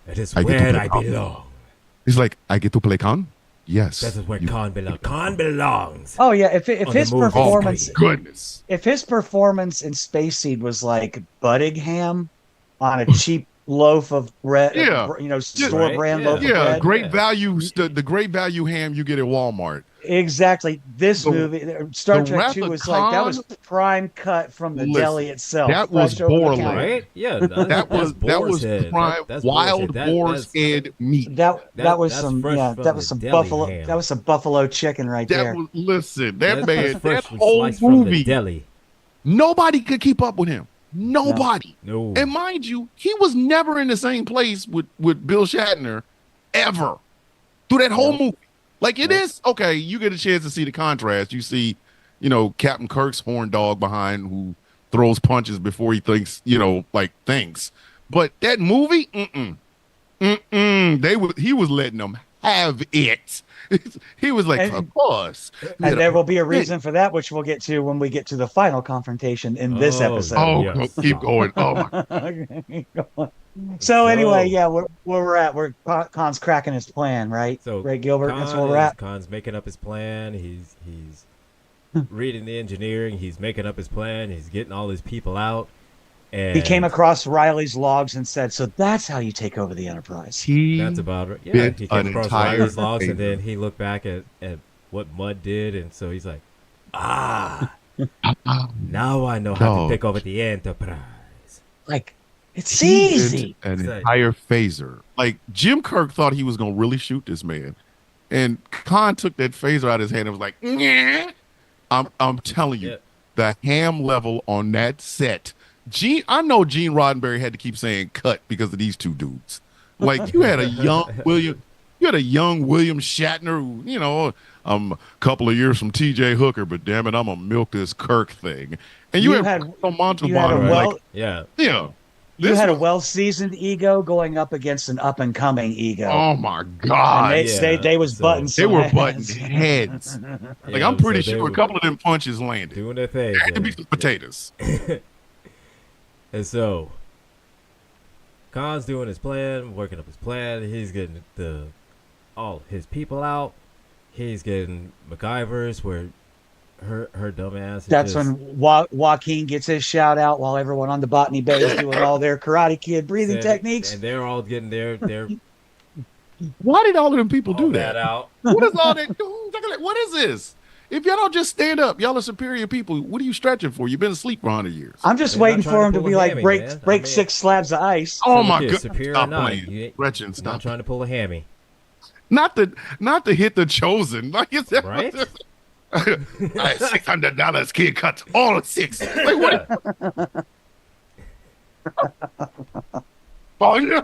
That is where I belong. He's like, I get to play Khan? Yes. That is where Khan belongs. Khan belongs. Oh yeah, if his performance, goodness, if his performance in Space Seed was like butting ham on a cheap loaf of bread, store brand loaf of bread, great value, the great value ham you get at Walmart. Exactly. This movie, Star Trek 2, was like that was prime cut from the deli itself. That was boar leg, right? Yeah, that was prime wild boar's head meat. That was some buffalo. Ham. That was some buffalo chicken right there. That whole movie. Nobody could keep up with him. Nobody. No. And mind you, he was never in the same place with Bill Shatner ever through that whole movie. Like it is okay. You get a chance to see the contrast. You see, Captain Kirk's horn dog behind who throws punches before he thinks, thinks. But that movie, he was letting them have it. He was like, of course. And there will be a reason for that, which we'll get to when we get to the final confrontation in this episode. Oh, yes. Keep going. Oh my. So anyway, where we're at, Khan's cracking his plan, right? So Ray Gilbert, that's where we're at. Khan's making up his plan. He's reading the engineering. He's making up his plan. He's getting all his people out. And he came across Riley's logs and said, "So that's how you take over the Enterprise." That's about it. Yeah, he came across Riley's logs, and then he looked back at what Mudd did, and so he's like, now I know how to take over the Enterprise. Like, it's easy. An entire phaser. Like, Jim Kirk thought he was going to really shoot this man. And Khan took that phaser out of his hand and was like, I'm telling you, the ham level on that set I know Gene Roddenberry had to keep saying cut because of these two dudes. Like you had a young William Shatner, who, I'm a couple of years from T.J. Hooker, but damn it, I'm gonna milk this Kirk thing. And you had Montalban, like, yeah. You had a well-seasoned ego going up against an up-and-coming ego. Oh my God! And they was butting. They were butting heads. Like I'm pretty sure a couple of them punches landed. Doing their thing. Had to be some potatoes. And so, Khan's doing his plan, working up his plan. He's getting all his people out. He's getting MacGyver's where her dumb ass. That's when Joaquin gets his shout out while everyone on the Botany Bay is doing all their Karate Kid breathing techniques. And they're all getting their Why did all of them people do that? out. What is all that? What is this? If y'all don't just stand up, y'all are superior people. What are you stretching for? You've been asleep for 100 years. I'm just waiting for him to be like, break 6 slabs of ice. Oh my God! Stop playing. Gretchen, stop. Not trying to pull a hammy. Not to hit the chosen. Like it's right. $600 kid cuts all 6. Like what? Oh, yeah.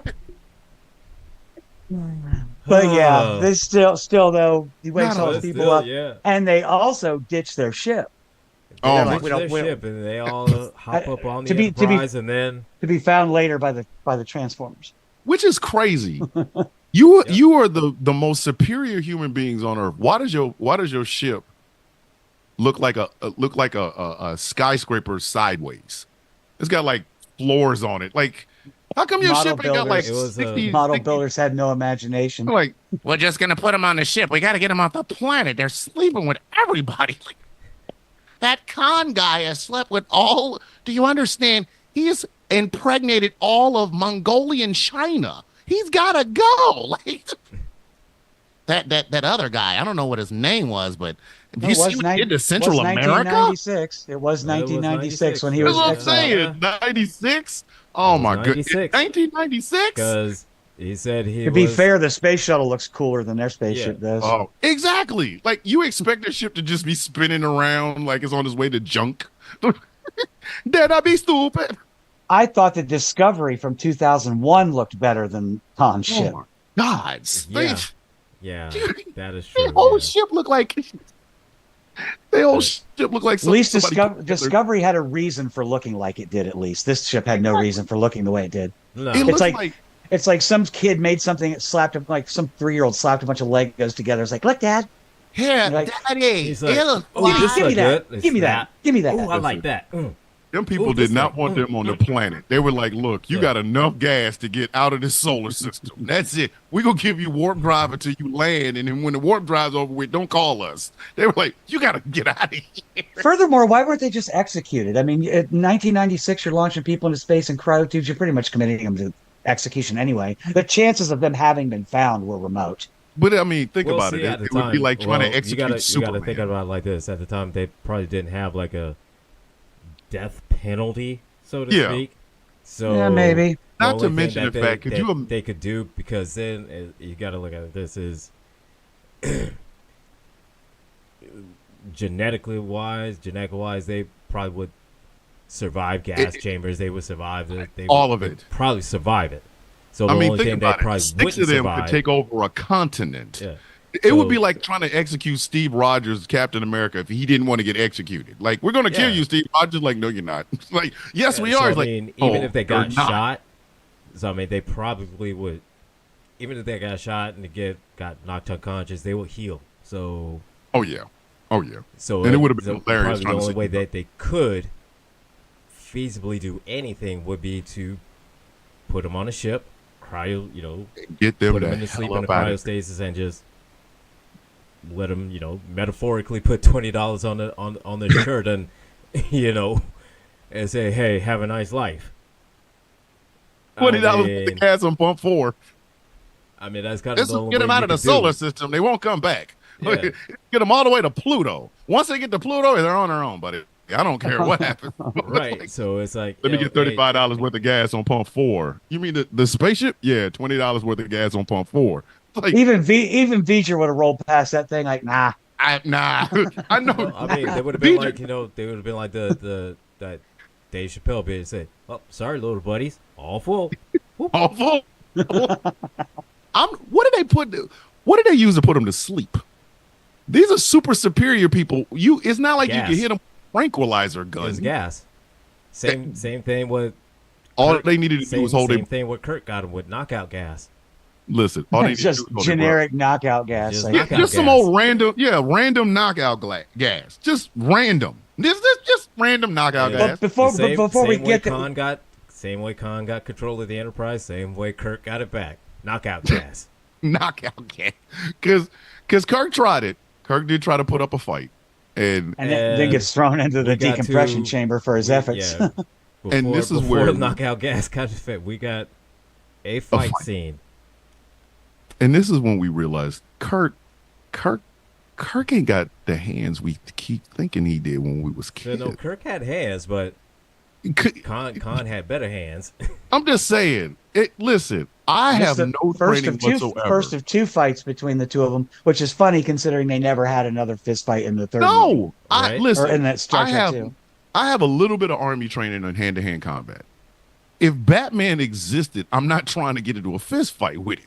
But yeah, this still though he wakes all the people up, and they also ditch their ship. Ditch their ship, and they all hop up on the Enterprise, and then to be found later by the Transformers, which is crazy. You are the most superior human beings on Earth. Why does your ship look like a skyscraper sideways? It's got like floors on it. Like, how come your ship ain't got like 60? Model builders had no imagination. Like, we're just gonna put them on the ship. We got to get them off the planet. They're sleeping with everybody. Like, that Khan guy has slept with all. Do you understand? He's impregnated all of Mongolian China. He's gotta go. Like that other guy. I don't know what his name was, but you see what he did to Central America? It was 1996 when he was. That's what I'm saying. 96. Oh my goodness. 1996. Because he said To be fair, the space shuttle looks cooler than their spaceship does. Oh, exactly. Like you expect the ship to just be spinning around like it's on its way to junk. Did I be stupid? I thought the Discovery from 2001 looked better than Khan's ship. Oh my God. Yeah, that is true. The whole ship looked like. At least Discovery had a reason for looking like it did. At least this ship had no reason for looking the way it did. No. It's like some kid made something, like some 3-year-old slapped a bunch of Legos together. It's like, look, Dad. Here, like, Daddy. He's like, give me that. Give me that. Give me that. Oh, I like that. Them people did not want them on the planet. They were like, look, you got enough gas to get out of this solar system. That's it. We're going to give you warp drive until you land. And then when the warp drive's over with, don't call us. They were like, you got to get out of here. Furthermore, why weren't they just executed? I mean, in 1996, you're launching people into space in cryotubes. You're pretty much committing them to execution anyway. The chances of them having been found were remote. But I mean, think about it. It would be like trying to execute Superman. You got to think about it like this. At the time, they probably didn't have like a death penalty, so to speak. So yeah, maybe. Not to mention the fact that they could do, because then you got to look at it. This is genetically wise, they probably would survive gas chambers. They would survive it. All of it. Probably survive it. So I mean, think about it. 6 of them could take over a continent. Yeah. It would be like trying to execute Steve Rogers, Captain America, if he didn't want to get executed. Like, we're going to kill you, Steve Rogers. Like, no, you're not. Like, yes, we are. So, I mean, even if they got shot, so I mean, they probably would. Even if they got shot and got knocked unconscious, they will heal. So. Oh yeah. So and it would have been hilarious. Probably the only way that they could feasibly do anything would be to put them on a ship, get them put them in the sleep in the cryostasis, and just let them, metaphorically put $20 on their shirt and, and say, hey, have a nice life. $20 for the gas on pump 4. I mean, that's kind of the only way. Get them out of the solar system. They won't come back. Yeah. Get them all the way to Pluto. Once they get to Pluto, they're on their own, buddy. I don't care what happens. Right. So it's like, let me get $35 worth of gas on pump 4. You mean the spaceship? Yeah, $20 worth of gas on pump 4. Like, even V'ger would have rolled past that thing like, nah. I know. Well, I mean, they would have been like, they would have been like that Dave Chappelle bit and said, "Oh, sorry, little buddies, all full." Awful. What did they put? What did they use to put them to sleep? These are super superior people. It's not like Gas. you can hit them with tranquilizer It gun. was gas. Same thing with. All Kurt, they needed to do was hold same it. thing with Kurt got him with knockout gas. Listen, all they It's needed to just do was hold generic knockout gas. Just like- it. knockout Just some gas. old random knockout gas. Just random. This just random knockout Yeah. gas. But before Same we way get same way Khan got control of the Enterprise, same way Kurt got it back. Knockout gas. Knockout gas. Because Kirk tried it. Kirk did try to put up a fight. And then gets thrown into the we got decompression to- chamber for his efforts. Yeah. And this is before where- the knockout gas got fit, we got a fight scene. And this is when we realized Kirk ain't got the hands we keep thinking he did when we was So, kids. no, Kirk had hands, but Khan had better hands. I'm just saying. Listen, I This have is no the first training of two, whatsoever. first of two fights between the two of them, which is funny considering they never had another fist fight in the third movie. No, Right? listen. Or in that Star I Trek have, too. I have a little bit of army training on hand-to-hand combat. If Batman existed, I'm not trying to get into a fist fight with it.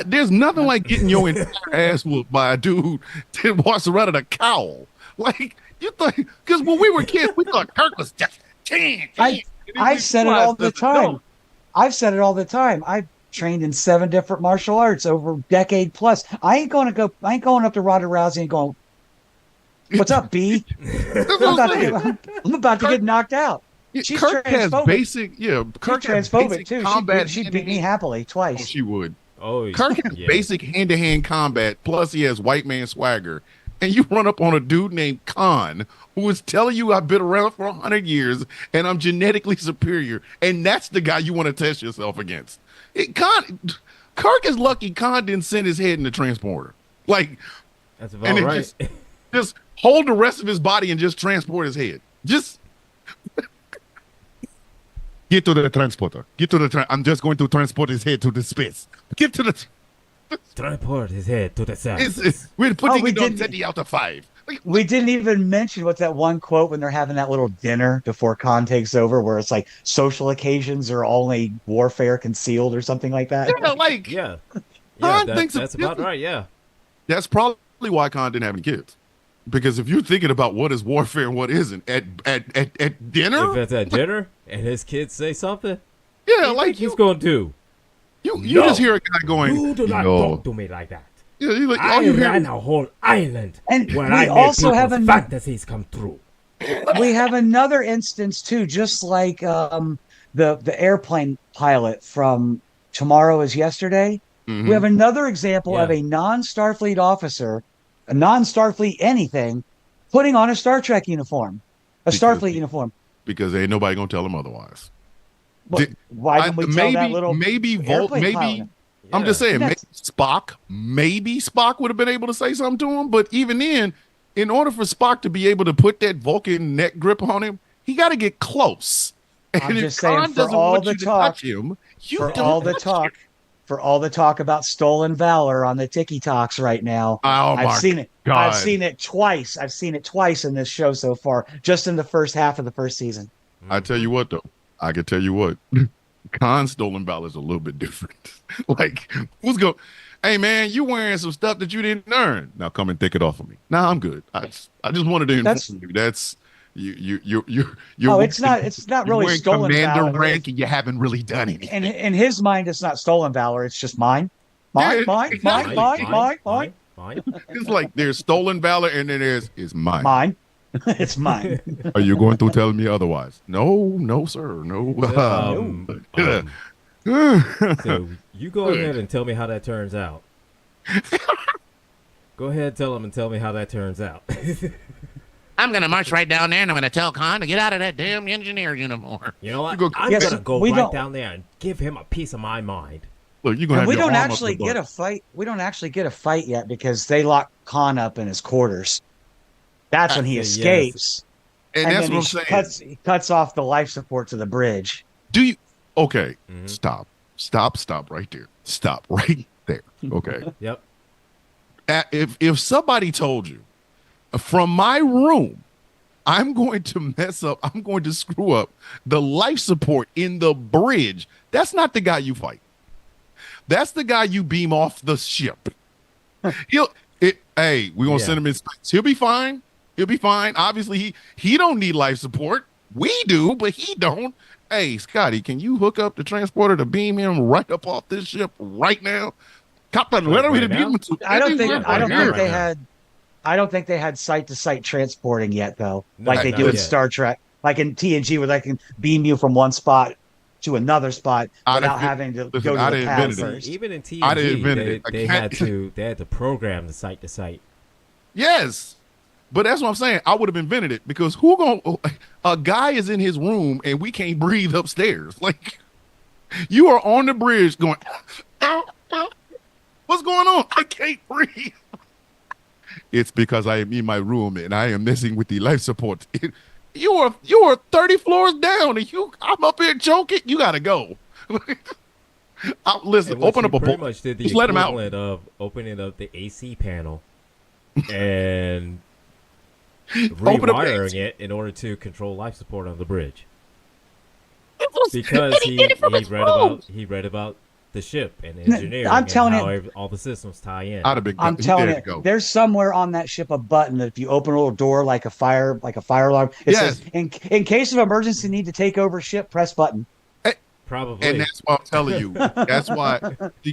There's nothing like getting your entire ass whooped by a dude that walks around in a cowl. Like, you thought, because when we were kids, we thought Kirk was just 10. I've said it all the time. I've said it all the time. I've trained in 7 different martial arts over a decade plus. I ain't going up to Ronda Rousey and going, "What's up, B?" I'm about to get knocked out. She's Kirk has transphobic. basic, Kirk has transphobic basic too. combat She beat me hand-to-hand- happily Oh, twice. she would. Oh, Kirk has yeah. basic hand-to-hand combat, plus he has white man swagger. And you run up on a dude named Khan who is telling you I've been around for 100 years and I'm genetically superior. And that's the guy you want to test yourself against. Kirk is lucky Khan didn't send his head in the transporter. Like, That's and about then right. just hold the rest of his body and just transport his head. Just get to the transporter. I'm just going to transport his head to the space. Get to the. Transport his head to the south. We're putting we it on didn't- 30 out of 5. Like, We didn't even mention what's that one quote when they're having that little dinner before Khan takes over, where it's like social occasions are only warfare concealed or something like that. yeah, like Yeah. Khan Yeah, thinks that's about different. right, yeah. That's probably why Khan didn't have any kids. Because if you're thinking about what is warfare and what isn't at dinner, If it's at dinner and his kids say something, yeah, what like he's going to do. you No. just hear a guy going, You do not "No." talk to me like that. Yeah, you like, I all you hear ran a whole island And where we I made also have people's an- fantasies come true. We have another instance too, just like the airplane pilot from Tomorrow Is Yesterday. Mhm. We have another example of Yeah. a non-Starfleet officer, a non-Starfleet anything, putting on a Star Trek uniform, a Because- Starfleet uniform. because ain't nobody gonna tell him otherwise. Well, why didn't we tell that little airplane maybe pilot? I'm just saying, maybe That's- maybe Spock would have been able to say something to him, but even then, in order for Spock to be able to put that Vulcan neck grip on him, he got to get close. I'm And if just saying, Khan for doesn't all want the you to talk- touch him, you for don't all the touch talk, him. for all the talk about stolen valor on the TikToks right now. Oh my I've seen it. God. I've seen it twice. I've seen it twice in this show so far, just in the first half of the first season. I tell you what, though, I can tell you what, Khan's stolen valor is a little bit different. Like, who's going? Hey man, you wearing some stuff that you didn't earn. Now come and take it off of me. Nah, I'm good. I just wanted to inform That's- you. That's you. Oh, it's not you're really wearing stolen commander valor. rank, and you haven't really done anything. In his mind, it's not stolen valor. It's just mine. Mine, Yeah, mine, exactly. mine. It's like there's stolen valor, and then there's is mine. Mine. It's mine. Are you going to tell me otherwise? No, sir, no. So you go ahead and tell me how that turns out. Go ahead, tell him and tell me how that turns out. I'm gonna march right down there and I'm gonna tell Khan to get out of that damn engineer uniform. You know what? You go- I'm Yes, gonna go we right don't- down there and give him a piece of my mind. Look, you're gonna And have we your don't arm up actually the get butt. a fight. We don't actually get a fight yet because they lock Khan up in his quarters. That's when he Yes. escapes. and that's then what I'm he saying. cuts off the life support to the bridge. Do you? Okay, Mhm. stop right there. Stop right there. Okay. Yep. If somebody told you from my room I'm going to mess up. I'm going to screw up the life support in the bridge. That's not the guy you fight. That's the guy you beam off the ship. Hey, we're gonna send him in space. He'll be fine. He'll be fine. Obviously, he don't need life support. We do, but he don't. Hey, Scotty, can you hook up the transporter to beam him right up off this ship right now? Captain, I don't think they had site-to-site transporting yet, though. No, like they do in Star Trek, like in TNG, where they can beam you from one spot to another spot without having to go to the pad first. Even in TNG, they had to program the site to site. Yes, but that's what I'm saying. I would have invented it because a guy is in his room and we can't breathe upstairs. Like you are on the bridge going, what's going on? I can't breathe. It's because I am in my room and I am messing with the life support. You are 30 floors down and I'm up here choking. You gotta go. Listen, open up a pretty book. Much did the Just let him out. Of opening up the AC panel and rewiring it in order to control life support on the bridge. Because he read about the ship and engineering and how all the systems tie in. I'm telling you, there's somewhere on that ship a button that if you open a little door like a fire alarm, it says in case of emergency need to take over ship, press button. Probably. And that's why I'm telling you. That's why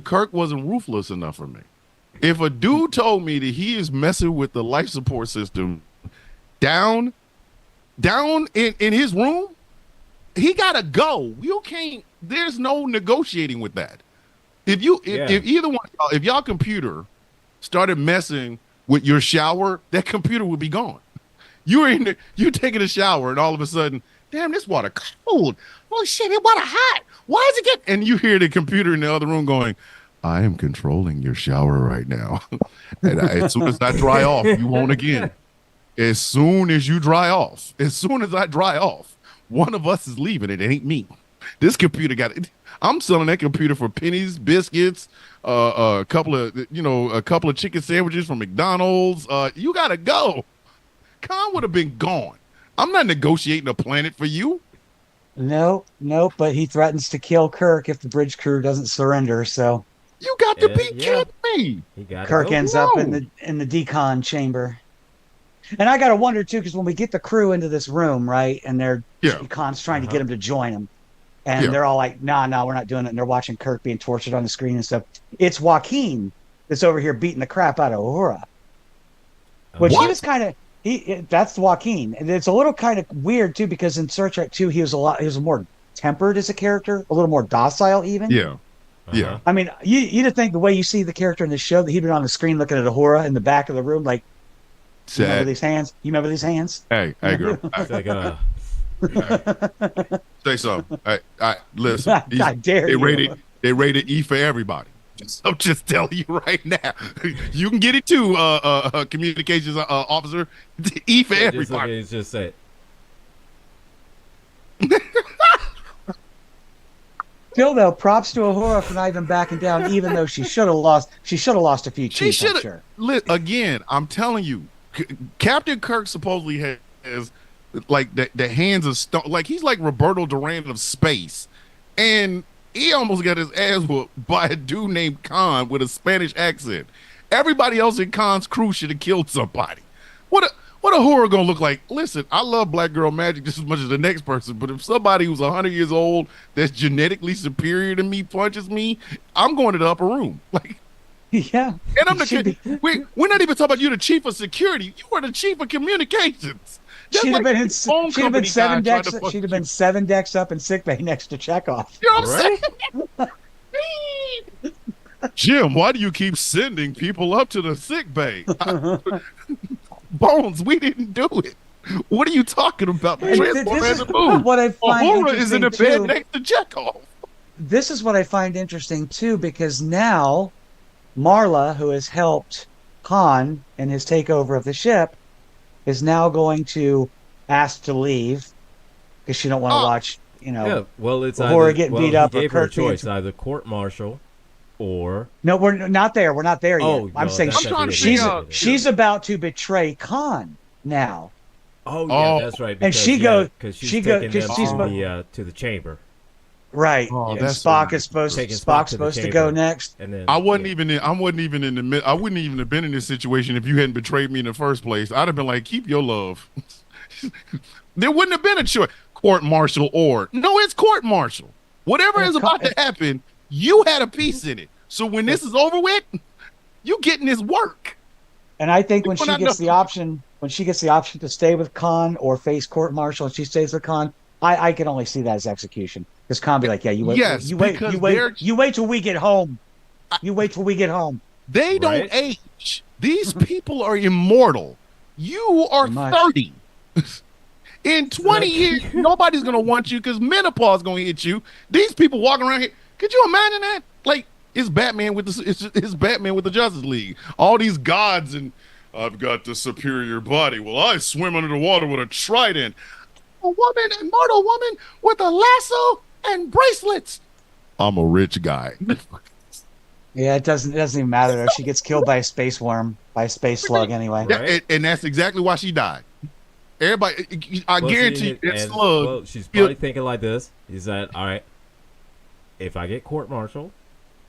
Kirk wasn't ruthless enough for me. If a dude told me that he is messing with the life support system down in his room, he gotta go. You can't. There's no negotiating with that. If either one, if y'all computer started messing with your shower, that computer would be gone. You're taking a shower, and all of a sudden, damn, this water cold. Holy shit, this water hot. Why is it getting? And you hear the computer in the other room going, I am controlling your shower right now. And as soon as I dry off, you won't again. As soon as you dry off, one of us is leaving. It ain't me. This computer got it. I'm selling that computer for pennies, biscuits, a couple of chicken sandwiches from McDonald's. You gotta go. Khan would have been gone. I'm not negotiating a planet for you. No, but he threatens to kill Kirk if the bridge crew doesn't surrender. So you got to be kidding me. Kirk ends up in the decon chamber. And I gotta wonder too, because when we get the crew into this room, right, and Khan's trying to get him to join him. And they're all like, nah, we're not doing it. And they're watching Kirk being tortured on the screen and stuff. It's Joaquin that's over here beating the crap out of Uhura. Which he was kind of, that's Joaquin. And it's a little kind of weird, too, because in Star Trek 2, he was more tempered as a character, a little more docile, even. Yeah. Yeah. I mean, you'd think the way you see the character in the show, that he'd been on the scrn looking at Uhura in the back of the room, like, you remember these hands? You remember these hands? Hey, girl. It's like, say something. I listen. I dare you. They rated E for everybody. I'm just telling you right now. You can get it too, communications officer. E for everybody. Just say it. Still though, props to Uhura for not even backing down, even though she should have lost. She should have lost a few teeth. I'm sure. Again, I'm telling you, Captain Kirk supposedly has like the hands of stone. Like he's like Roberto Duran of space, and he almost got his ass whooped by a dude named Khan with a Spanish accent. Everybody else in Khan's crew should have killed somebody. What a horror gonna look like? Listen, I love Black Girl Magic just as much as the next person, but if somebody who's 100 years old that's genetically superior to me punches me, I'm going to the upper room. Like, yeah. And I'm we're not even talking about you, the chief of security. You are the chief of communications. She'd have been 7 decks up in sickbay next to Chekhov. You know what I'm saying? Jim, why do you keep sending people up to the sickbay? Bones, we didn't do it. What are you talking about? The Transformer has a move. What I find Uhura is in the bed next to Chekhov. This is what I find interesting too, because now Marla, who has helped Khan in his takeover of the ship, is now going to ask to leave because she don't want to watch, it's Uhura getting beat up. He gave her a choice, either court martial or no. We're not there. We're not there yet. I'm saying she's about to betray Khan now, Oh Oh. yeah, that's right. And she goes- because she's she go- taking 'cause them she's to the chamber, Right. Oh, And that's Spock so is supposed Taking Spock Spock's to the supposed to go chamber. next. and then I wasn't even in. I wouldn't even in the mid. I wouldn't even have been in this situation if you hadn't betrayed me in the first place. I'd have been like, keep your love. There wouldn't have been a choice. Court martial or no, it's court martial. Whatever Well, is about to happen, you had a piece in it. So when this is over with, you getting this work. And I think when Well, she not gets no- the option, to stay with Khan or face court martial, and she stays with Khan, I can only see that as execution. Because Khan be like, yeah, you wait, Yes, because you wait till we get home. You wait till we get home. They don't Right? age. These people are immortal. You are Pretty much. 30. In 20 years, nobody's gonna want you because menopause is gonna hit you. These people walking around here. Could you imagine that? Like it's Batman with it's Batman with the Justice League. All these gods and I've got the superior body. Well, I swim under the water with a trident. A woman, a mortal woman with a lasso and bracelets. I'm a rich guy. Yeah, it doesn't even matter though. She gets killed by a space worm, by a space slug anyway. Yeah, Right. and that's exactly why she died. Everybody, I Well, guarantee you, that and, slug. well, she's probably thinking like this. Is that all right? If I get court-martialed,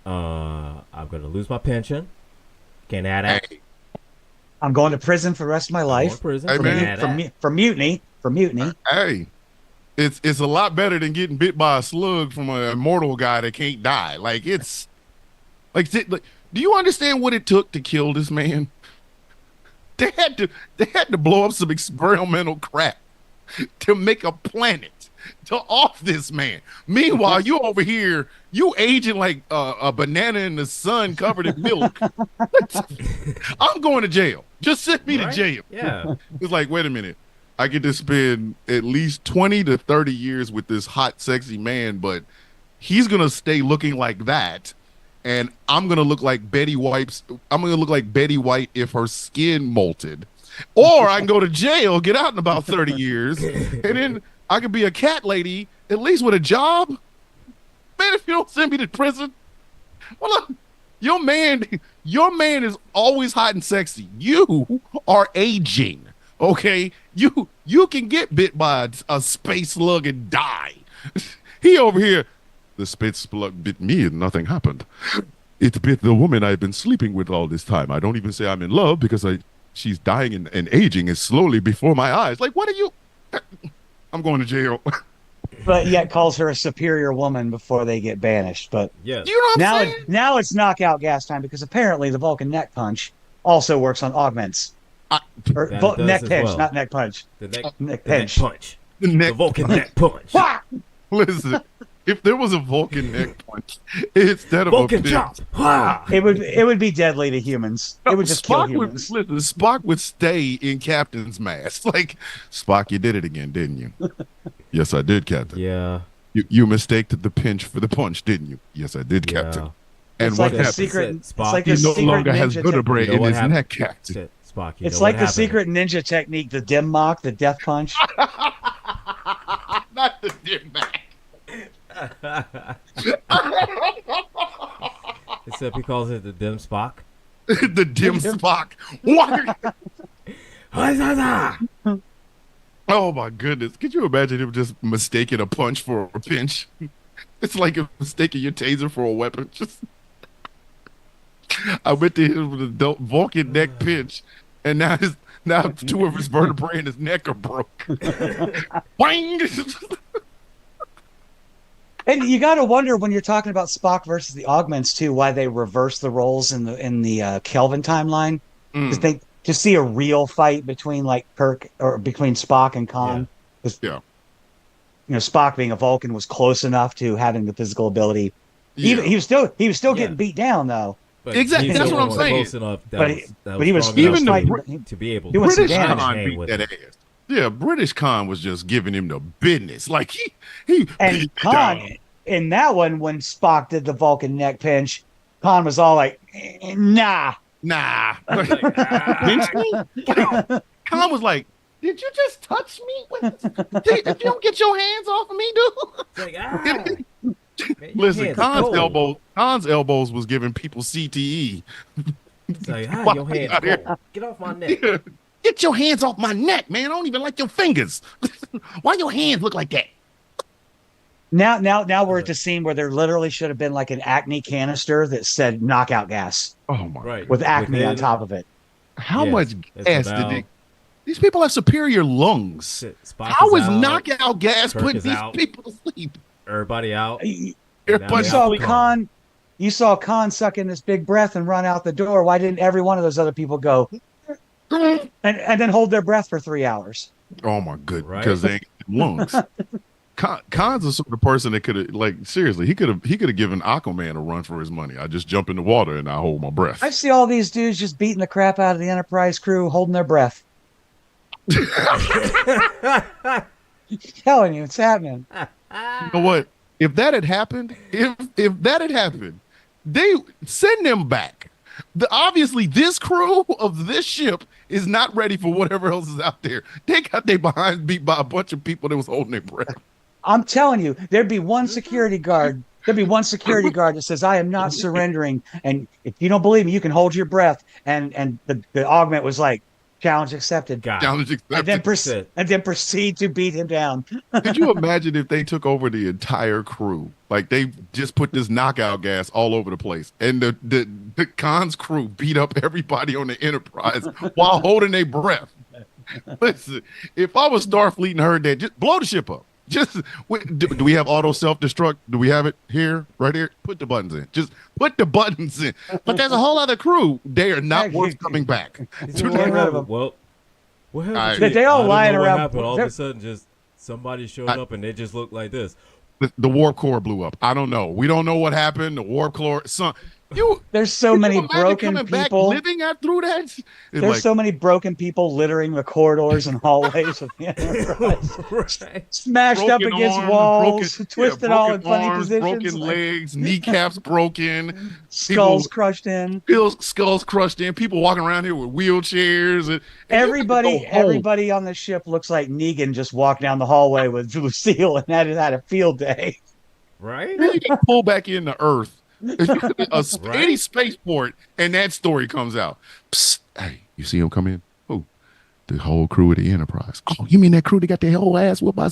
I'm gonna lose my pension. Can't add that. Hey, I'm going to prison for the rest of my I'm going life to prison. Hey, Can't man. add for, that. for mutiny. For mutiny. hey, it's a lot better than getting bit by a slug from an immortal guy that can't die. Like it's like, do you understand what it took to kill this man? They had to blow up some experimental crap to make a planet to off this man. Meanwhile, you over here, you aging like a banana in the sun covered in milk. I'm going to jail. Just send me Right? to jail. Yeah. It's like, wait a minute. I get to spend at least 20 to 30 years with this hot, sexy man, but he's going to stay looking like that. And I'm going to look like Betty White's. I'm going to look like Betty White if her skin molted. Or I can go to jail, get out in about 30 years, and then I could be a cat lady, at least with a job. Man, if you don't send me to prison, well, look, your man is always hot and sexy. You are aging. Okay, you can get bit by a space slug and die. He over here, the space slug bit me and nothing happened. It bit the woman I've been sleeping with all this time. I don't even say I'm in love because she's dying and aging is slowly before my eyes. Like, what are you? I'm going to jail. But yet calls her a superior woman before they get banished. But Yes. You know what I'm saying? now it's knockout gas time because apparently the Vulcan neck punch also works on augments. Or That it does neck as pinch, well. not neck punch. The neck, Neck the neck pinch. punch. The The neck. Vulcan neck punch. Wah! Listen, if there was a Vulcan neck punch instead of Vulcan a pinch, chop. Ah! It would be deadly to humans. It would just kill Spock humans. would listen, Spock would stay in Captain's mask. Like, Spock, you did it again, didn't you? Yes, I did, Captain. Yeah. You mistaked the pinch for the punch, didn't you? Yes, I did, Yeah. Captain. And It's what like the happened? secret. Spock, It's like He the no secret longer has ninja vertebrae You know in what his happened? neck, Captain. Shit, Spock, you It's know like what the happened. secret ninja technique, the dim mock, the death punch. Not the dim back. Except he calls it the dim Spock. The dim Spock. What? Oh my goodness! Could you imagine him just mistaking a punch for a pinch? It's like mistaking your taser for a weapon. Just, I went to him with a Vulcan neck pinch, and now two of his vertebrae in his neck are broke. Wang! And you got to wonder when you're talking about Spock versus the augments too, why they reverse the roles in the Kelvin timeline. Because they to see a real fight between like Kirk or between Spock and Khan. Yeah. You know, Spock being a Vulcan was close enough to having the physical ability. Yeah. He was still Yeah. getting beat down though. But Exactly, he's that's the what I'm one saying. Close enough that But was, he- that but he was strong enough even fighting. to be able he was to British damaged. Khan hang beat with that it. ass. Yeah, British Khan was just giving him the business. Like he And beat Khan down. in that one, when Spock did the Vulcan neck pinch, Khan was all like, "Nah." Nah. Like, ah, Pinch me? Khan was like, "Did you just touch me? Did you don't get your hands off of me, dude?" it's like, ah, man, your Listen, hands are cold. Khan's elbows was giving people CTE. It's like, Why your we hands out here? cold. Get off my neck. Yeah. Get your hands off my neck, man. I don't even like your fingers. Why your hands look like that? Now we're at the scene where there literally should have been like an Acme canister that said knockout gas Oh my! Right. with Acme on Within- top of it. How Yes, much it's gas did about- they? These people have superior lungs. Spock How is out, knockout gas Kirk putting is these out. people to sleep? Everybody out. You Everybody Yeah, saw we Khan. You saw Khan suck in this big breath and run out the door. Why didn't every one of those other people go and then hold their breath for 3 hours? Oh my good, Right. because they ain't lungs. Khan's the sort of person that could have, like, seriously, he could have given Aquaman a run for his money. I just jump in the water and I hold my breath. I see all these dudes just beating the crap out of the Enterprise crew, holding their breath. Telling you, it's happening. You know what? If that had happened, they send them back. Obviously, this crew of this ship is not ready for whatever else is out there. They got their behinds beat by a bunch of people that was holding their breath. I'm telling you, there'd be one security guard. There'd be one security guard that says, "I am not surrendering." And if you don't believe me, you can hold your breath. And the augment was like, "Challenge accepted." God. Challenge And then, accepted. and then proceed to beat him down. Could you imagine if they took over the entire crew? Like they just put this knockout gas all over the place, and the Khan's crew beat up everybody on the Enterprise while holding their breath. Listen, if I was Starfleet and heard that, just blow the ship up. Just do we have auto self-destruct? Do we have it here, right here? Put the buttons in. Just put the buttons in. But there's a whole other crew. They are not worth coming back. Get rid of 'em. Well, what happened? All right. to- They all I don't lying know what around- happened. All of they're- a sudden, just somebody showed up and they just looked like this. The warp core blew up. I don't know. We don't know what happened. The warp core. There's so Can many you imagine broken coming back people. living through that. It's There's like, so many broken people littering the corridors and hallways of the Enterprise. Right. Smashed up broken against arms, walls, broken- twisted yeah, all in broken funny arms, positions. broken like legs, kneecaps broken, skulls crushed in. skulls crushed in. People walking around here with wheelchairs. And Everybody on the ship looks like Negan just walked down the hallway with Lucille and had a field day. Right? Then you get pulled back into Earth, Right. any spaceport, and that story comes out. Psst, hey, you see him come in? Who? The whole crew of the Enterprise. Oh, you mean that crew that got their whole ass whooped by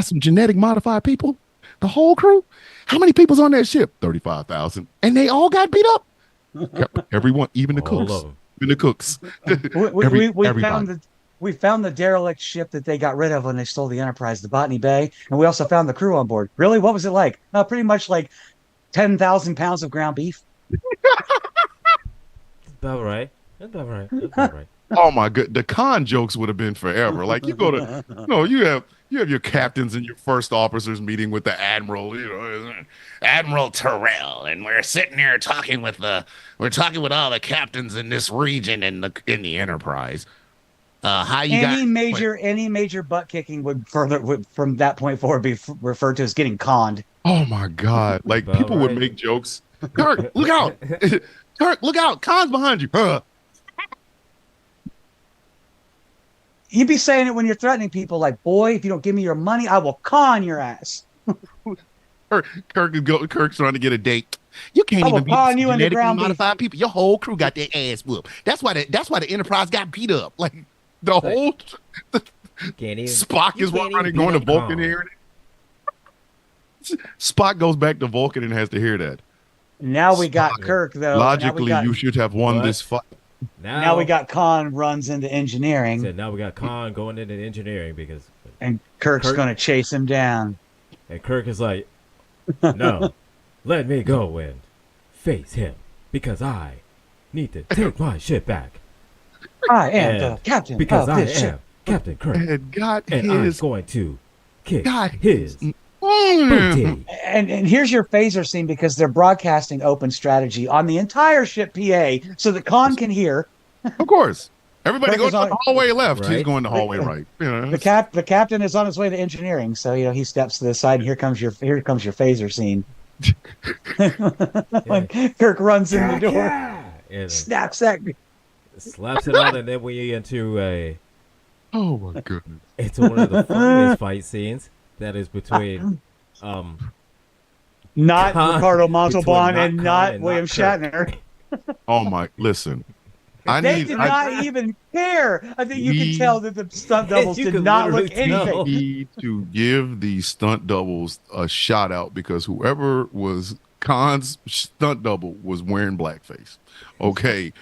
some genetic modified people? The whole crew? How many people's on that ship? 35,000, and they all got beat up. Everyone, even the All cooks. of 'em. Even the cooks. We found the derelict ship that they got rid of when they stole the Enterprise, the Botany Bay, and we also found the crew on board. Really, what was it like? Pretty much like 10,000 pounds of ground beef. About right. That's about right. That's about right. Oh my god, the con jokes would have been forever. Like you go to, you have your captains and your first officers meeting with the admiral, Admiral Terrell, and we're sitting there talking with all the captains in this region in the Enterprise. How you Any got major butt kicking would from that point forward be referred to as getting conned. Oh my god! Like About people would right. make jokes. Kirk, look out! Kirk, look out! Khan's behind you. You'd be saying it when you're threatening people, like, "Boy, if you don't give me your money, I will con your ass." Kirk's trying to get a date. You can't I will even beat pawn you in the genetically ground beef. modified people. Your whole crew got their ass whooped. That's why the Enterprise got beat up. Like the whole Can't even. Spock you is can't running even going to beat up Vulcan Khan. hearing it. Spock goes back to Vulcan and has to hear that. Now we got Spock. Kirk though. Logically, now we you should have won What? this fight. now we got Khan runs into engineering, Said now we got Khan going into engineering because, and Kirk's Kirk- going to chase him down. and Kirk is like, no, let me go and face him because I need to take my ship back I am And the captain because of I this am ship. Captain Kirk And got and I'm his. going to kick Got his Mm. booty. And here's your phaser scene because they're broadcasting open strategy on the entire ship PA so that Khan can hear. Of course. Everybody Kirk goes is to on- the hallway left. Right. He's going the hallway right. You know, The captain is on his way to engineering, so he steps to the side, and here comes your phaser scene. Kirk runs in the door, And snaps that. slaps it out, and then we into oh my goodness. it's one of the funniest fight scenes that is between Not Khan- Ricardo between Montalban not and Khan not and William not Kirk. Shatner. Oh my! Listen, They did not even care. I think you can tell that the stunt doubles did not look anything. We need to give the stunt doubles a shout out because whoever was Khan's stunt double was wearing blackface. Okay,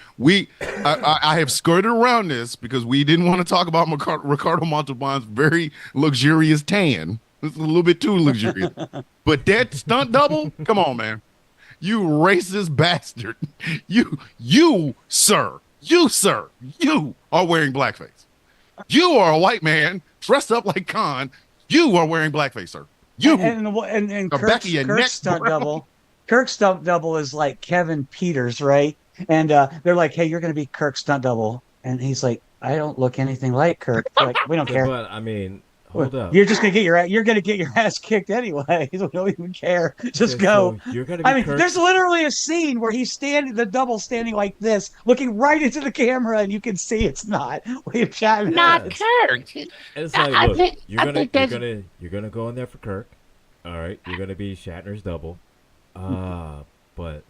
I have skirted around this because we didn't want to talk about Ricardo Montalban's very luxurious tan. It's a little bit too luxurious. But that stunt double, come on, man. You racist bastard. You, sir, you are wearing blackface. You are a white man dressed up like Khan. You are wearing blackface, sir. You and Kirk's stunt double. Kirk's stunt double is like Kevin Peters, right? And they're like, "Hey, you're going to be Kirk's stunt double," and he's like, "I don't look anything like Kirk." They're like, we don't care. But I mean, hold up. You're just gonna get your ass kicked anyway. We don't even care. Just go. So you're gonna be Kirk. There's literally a scene where he's the double standing like this, looking right into the camera, and you can see it's not William Shatner. Not Kirk. It's like, look, you're gonna go in there for Kirk. All right, you're gonna be Shatner's double. But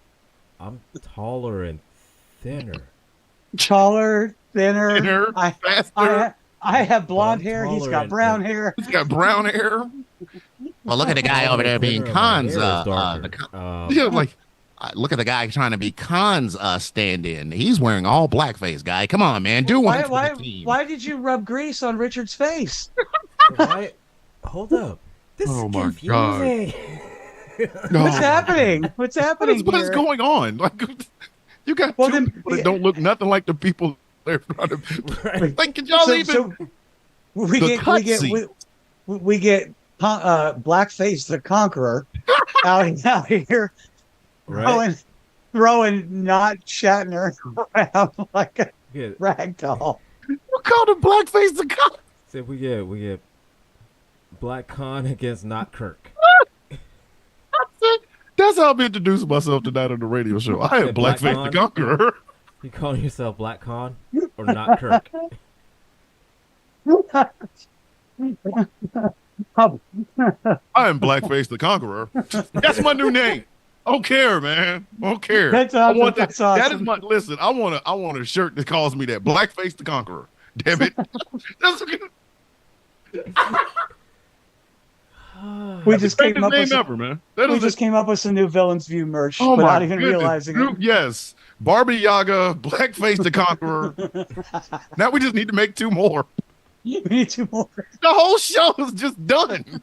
I'm taller and thinner. Taller, thinner, faster. I have blonde hair. He's got brown hair. He's got brown hair. Well, look at the guy over there being Khan's. Like, look at the guy trying to be Khan's stand-in. He's wearing all blackface, guy. Come on, man. Do one for the team. Why did you rub grease on Richard's face? Hold up. This is my confusing. What's happening? What's happening? What is going on? Like, you got two people that don't look nothing like the people they're trying to. Right. Like, can y'all even? We get Blackface the Conqueror out here throwing not Shatner around like a rag doll. You called him Blackface the Conqueror. So we get Black Khan against not Kirk. That's how I'm introducing myself tonight on the radio show. I am Blackface the Conqueror. You calling yourself Black Khan or not Kirk? I am Blackface the Conqueror. That's my new name. I don't care, man. I don't care. That's awesome. I want that. That's awesome. That is my listen. I want a shirt that calls me that. Blackface the Conqueror. Damn it. That's good. We just came up with some new Villains View merch without even realizing it. Yes. Barbie Yaga, Blackface the Conqueror. Now we just need to make two more. We need two more. The whole show is just done.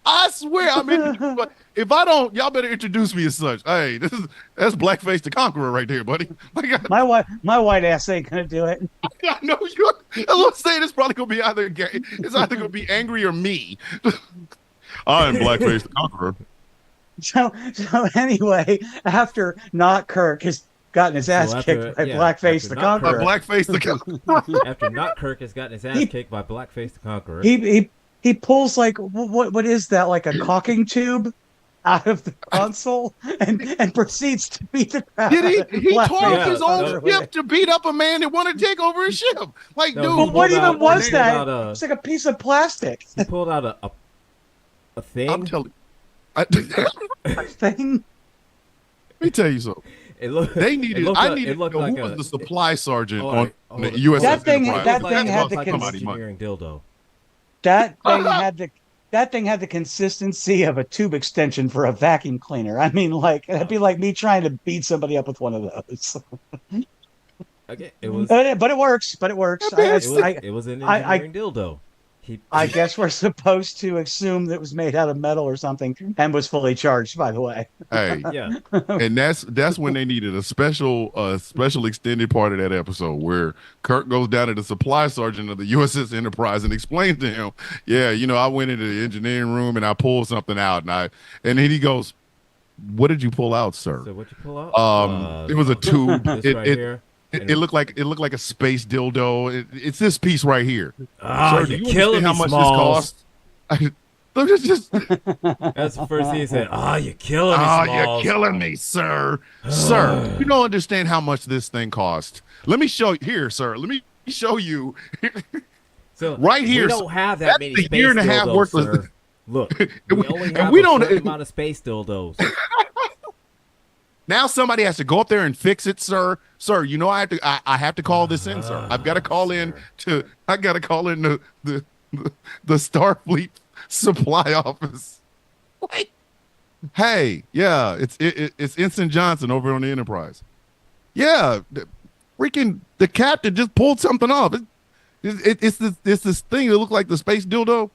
I swear I'm in. But if I don't, y'all better introduce me as such. Hey, that's Blackface the Conqueror right there, buddy. My white ass ain't gonna do it. I know you. I'm saying it's probably gonna be either gay. It's either gonna be angry or me. I'm Blackface the Conqueror. So anyway, after not Kirk has gotten his ass kicked by Blackface the Conqueror. Blackface the Conqueror. After not Kirk has gotten his ass kicked by Blackface the Conqueror. He pulls like what is that, like a caulking tube out of the console and proceeds to beat the crap. Did he tore off his own ship to beat up a man that wanted to take over his ship? Like, dude, but what even was that? It's like a piece of plastic. He pulled out a thing. I'm telling you. A thing? Let me tell you something. I needed to know who was the supply sergeant on the USS That thing Enterprise. had the engineering dildo. That thing had the consistency of a tube extension for a vacuum cleaner. I mean, like it'd be like me trying to beat somebody up with one of those. Okay, it was, but it works. It works. It was an engineering dildo. I guess we're supposed to assume that it was made out of metal or something and was fully charged, by the way. Hey, yeah. And that's when they needed a special extended part of that episode where Kirk goes down to the supply sergeant of the USS Enterprise and explains to him, yeah, I went into the engineering room and I pulled something out and then he goes, what did you pull out, sir? So what you pull out? It was a tube. It looked like a space dildo. It's this piece right here. Sir, do you're you killing understand me, how much Smalls. this cost? That's the first thing he said. You're killing me, Smalls. You're killing me, sir. Sir, you don't understand how much this thing cost. Let me show you here, sir. Let me show you. So right here. We don't have that many space year and a half dildos, worth sir. Look, we only have we a don't certain amount of space dildos. Now somebody has to go up there and fix it, sir. Sir, you know I have to call this in, sir. I've got to call in to the Starfleet supply office. Like, hey, yeah, it's Ensign Johnson over on the Enterprise. Yeah, the captain just pulled something off. It's this thing that looked like the space dildo.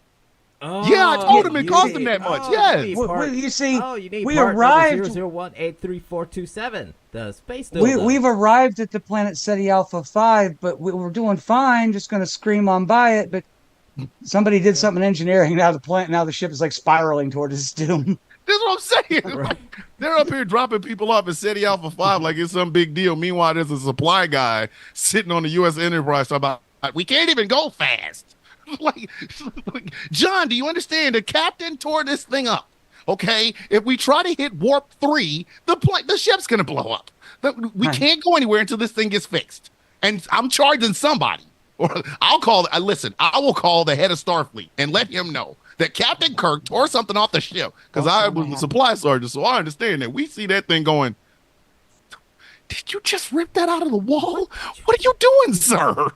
Oh, Yeah, I told him it cost him that much. Yes. You see, you need we part arrived. 001834427. The space dildo. We've arrived at the planet SETI Alpha 5, but we were doing fine. Just going to scream on by it, but somebody did something engineering. Now the ship is like spiraling toward its doom. That's what I'm saying. Right. Like, they're up here dropping people off at SETI Alpha 5 like it's some big deal. Meanwhile, there's a supply guy sitting on the U.S. Enterprise talking about, we can't even go fast. like, John, do you understand? The captain tore this thing up. Okay, if we try to hit warp 3, the ship's gonna blow up. We can't go anywhere until this thing gets fixed. And I'm charging somebody. Or I will call the head of Starfleet and let him know that Captain Kirk tore something off the ship, because I was the supply sergeant, so I understand that. We see that thing going, did you just rip that out of the wall? What are you doing, sir?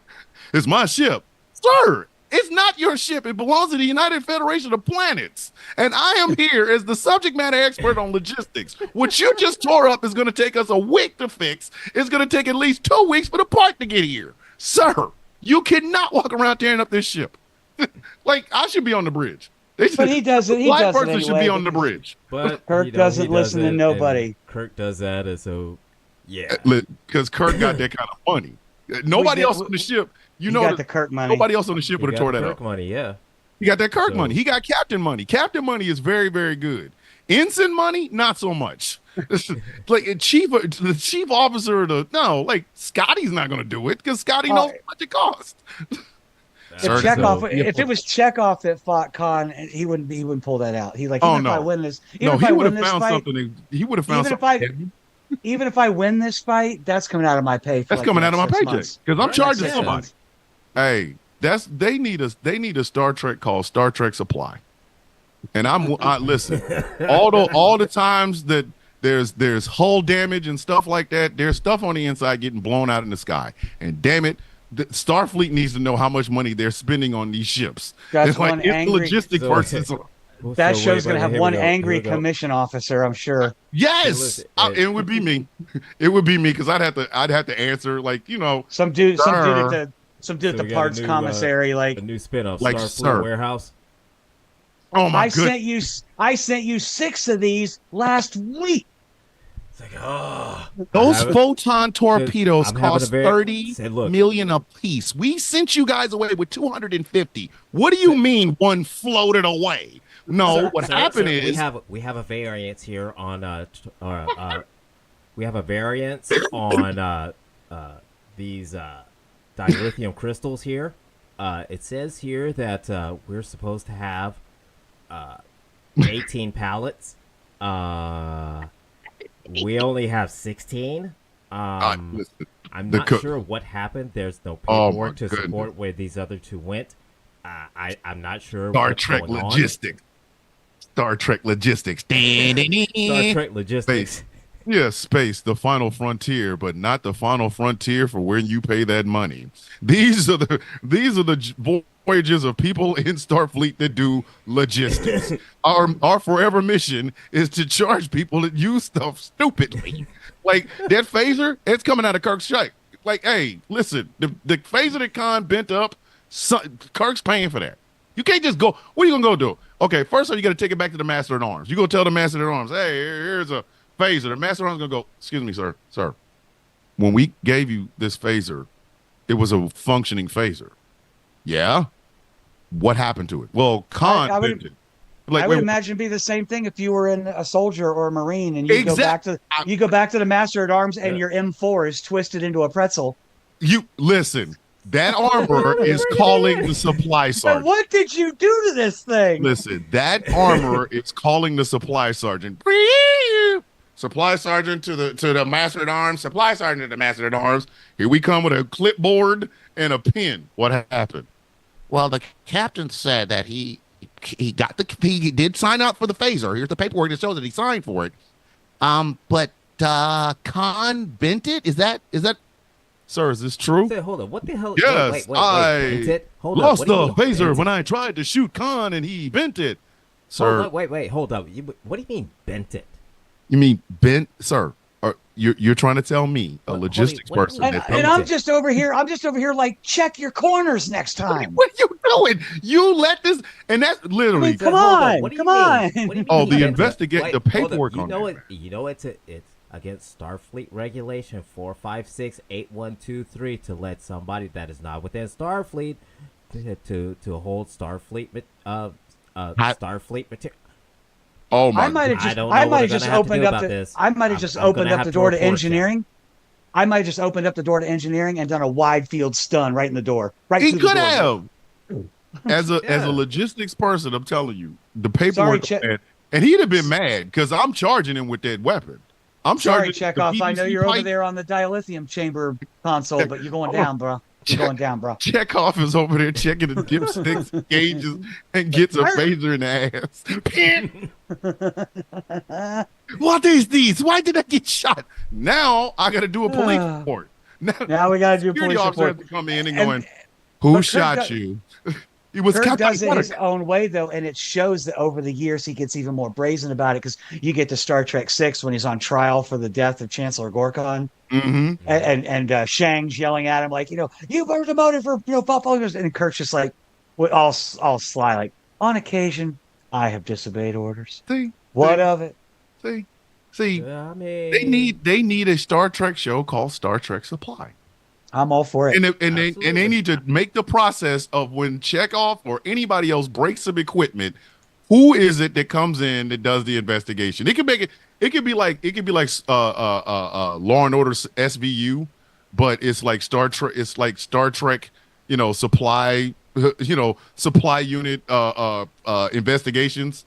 It's my ship. Sir, it's not your ship. It belongs to the United Federation of Planets. And I am here as the subject matter expert on logistics. What you just tore up is going to take us a week to fix. It's going to take at least 2 weeks for the part to get here. Sir, you cannot walk around tearing up this ship. Like, I should be on the bridge. But he doesn't. He does person anyway, should be on the bridge. But Kirk doesn't listen to nobody. Kirk does that, and so yeah, because Kirk got that kind of money. Nobody else on the ship. You know, got the Kirk money. Nobody else on the ship would have tore that up. Money, yeah. He got that Kirk money. He got captain money. Captain money is very, very good. Ensign money, not so much. Like the chief officer of like Scotty's not going to do it because Scotty knows how much it costs. If it was Chekhov that fought Khan, he wouldn't pull that out. He like, even if I win this, he would have found something. He would have found something. Even if I win this fight, that's coming out of my pay. That's coming out of my paycheck because I'm charging somebody. Hey, they need a Star Trek called Star Trek Supply, and I listen. all the times that there's hull damage and stuff like that, there's stuff on the inside getting blown out in the sky, and damn it. Starfleet needs to know how much money they're spending on these ships. That's like, one it's angry logistic versus. That show's going to have one angry commission officer, I'm sure. Yes, it would be me. It would be me because I'd have to answer some dude at the parts commissary, like a new spin-off, like Starfleet Warehouse. Oh my God! I sent you 6 of these last week. It's like, those photon torpedoes cost $30 million a piece. We sent you guys away with 250. What do you mean one floated away? No, what happened is we have a variance here on we have a variance on these dilithium crystals here. It says here that we're supposed to have 18 pallets. We only have 16. I'm not sure what happened. There's no paperwork to support where these other 2 went. I'm not sure. Star Trek logistics. Star Trek logistics. Star Trek logistics. Space. Yeah, space, the final frontier, but not the final frontier for where you pay that money. These are the voyages of people in Starfleet that do logistics. Our forever mission is to charge people that use stuff stupidly. Like that phaser, it's coming out of Kirk's shite. Like, hey, listen, the phaser that Khan bent up, Kirk's paying for that. You can't just go. What are you gonna go do? Okay, first of all, you got to take it back to the Master at Arms. You go tell the Master at Arms, hey, here's a phaser. The Master at Arms gonna go, excuse me, sir. When we gave you this phaser, it was a functioning phaser. Yeah. What happened to it? Well, Khan bent it. I would imagine it'd be the same thing if you were in a soldier or a Marine and you go back to the Master at Arms and your M4 is twisted into a pretzel. You listen. That armor is calling the supply sergeant. But what did you do to this thing? Listen, that armor is calling the supply sergeant. Supply sergeant to the Master at Arms. Supply sergeant to the Master at Arms. Here we come with a clipboard and a pen. What happened? Well, the captain said that he did sign up for the phaser. Here's the paperwork that shows that he signed for it. But Khan bent it? Is that, sir, is this true? Hold on. What the hell? Yes, wait. I Bent it? Hold lost up. the What do you mean, phaser bent when it? I tried to shoot Khan and he bent it. Sir, Hold on, wait. Hold up. What do you mean bent it? you mean bent, sir? You're trying to tell me, a What- logistics what do you person, mean? that And I'm just over here. Like, check your corners next time. what are you doing? You let this, and that's literally. Come Hold on, What do you come mean? on. What do you mean Oh, he the bent it? investigate- Wait, the hold up. paperwork You on know that, it. You know it's against Starfleet regulation 4568123 to let somebody that is not within Starfleet to hold Starfleet Starfleet material. Oh my! I might have I just, don't know I what might I'm have just gonna have to opened do up about the, this. I might have just I'm opened gonna up have the to door to report you. engineering. I might have just opened up the door to engineering and done a wide field stun right in the door. Right He through the could door. have. As a Yeah. logistics person, I'm telling you, the Sorry, paperwork, Che- and he'd have been mad because I'm charging him with that weapon. I'm Sorry, charging Chekhov. the I know PVC you're over pipe. there on the dilithium chamber console, but you're going down, bro. You're going down, bro. Chekhov is over there checking the dipsticks, gauges, and gets a phaser in the ass. What is this? Why did I get shot? Now I got to do a police report. Now we got to do a security police officer report. has to come in and And- going, "Who but Kirk shot does- you?" It was Kirk Captain does it his Kirk. own way, though, and it shows that over the years he gets even more brazen about it because you get to Star Trek VI when he's on trial for the death of Chancellor Gorkon, Mhm. and Shang's yelling at him like, you were demoted for following us, and Kirk's just like, all sly, like, on occasion I have disobeyed orders. See, What of it? see. I mean, They need a Star Trek show called Star Trek Supply. I'm all for it. And they Absolutely. need to make the process of when Chekhov or anybody else breaks some equipment, who is it that comes in that does the investigation? It could make it. It could be like Law and Order SVU, but it's like Star Trek. It's like Star Trek. Supply. Supply unit. Investigations.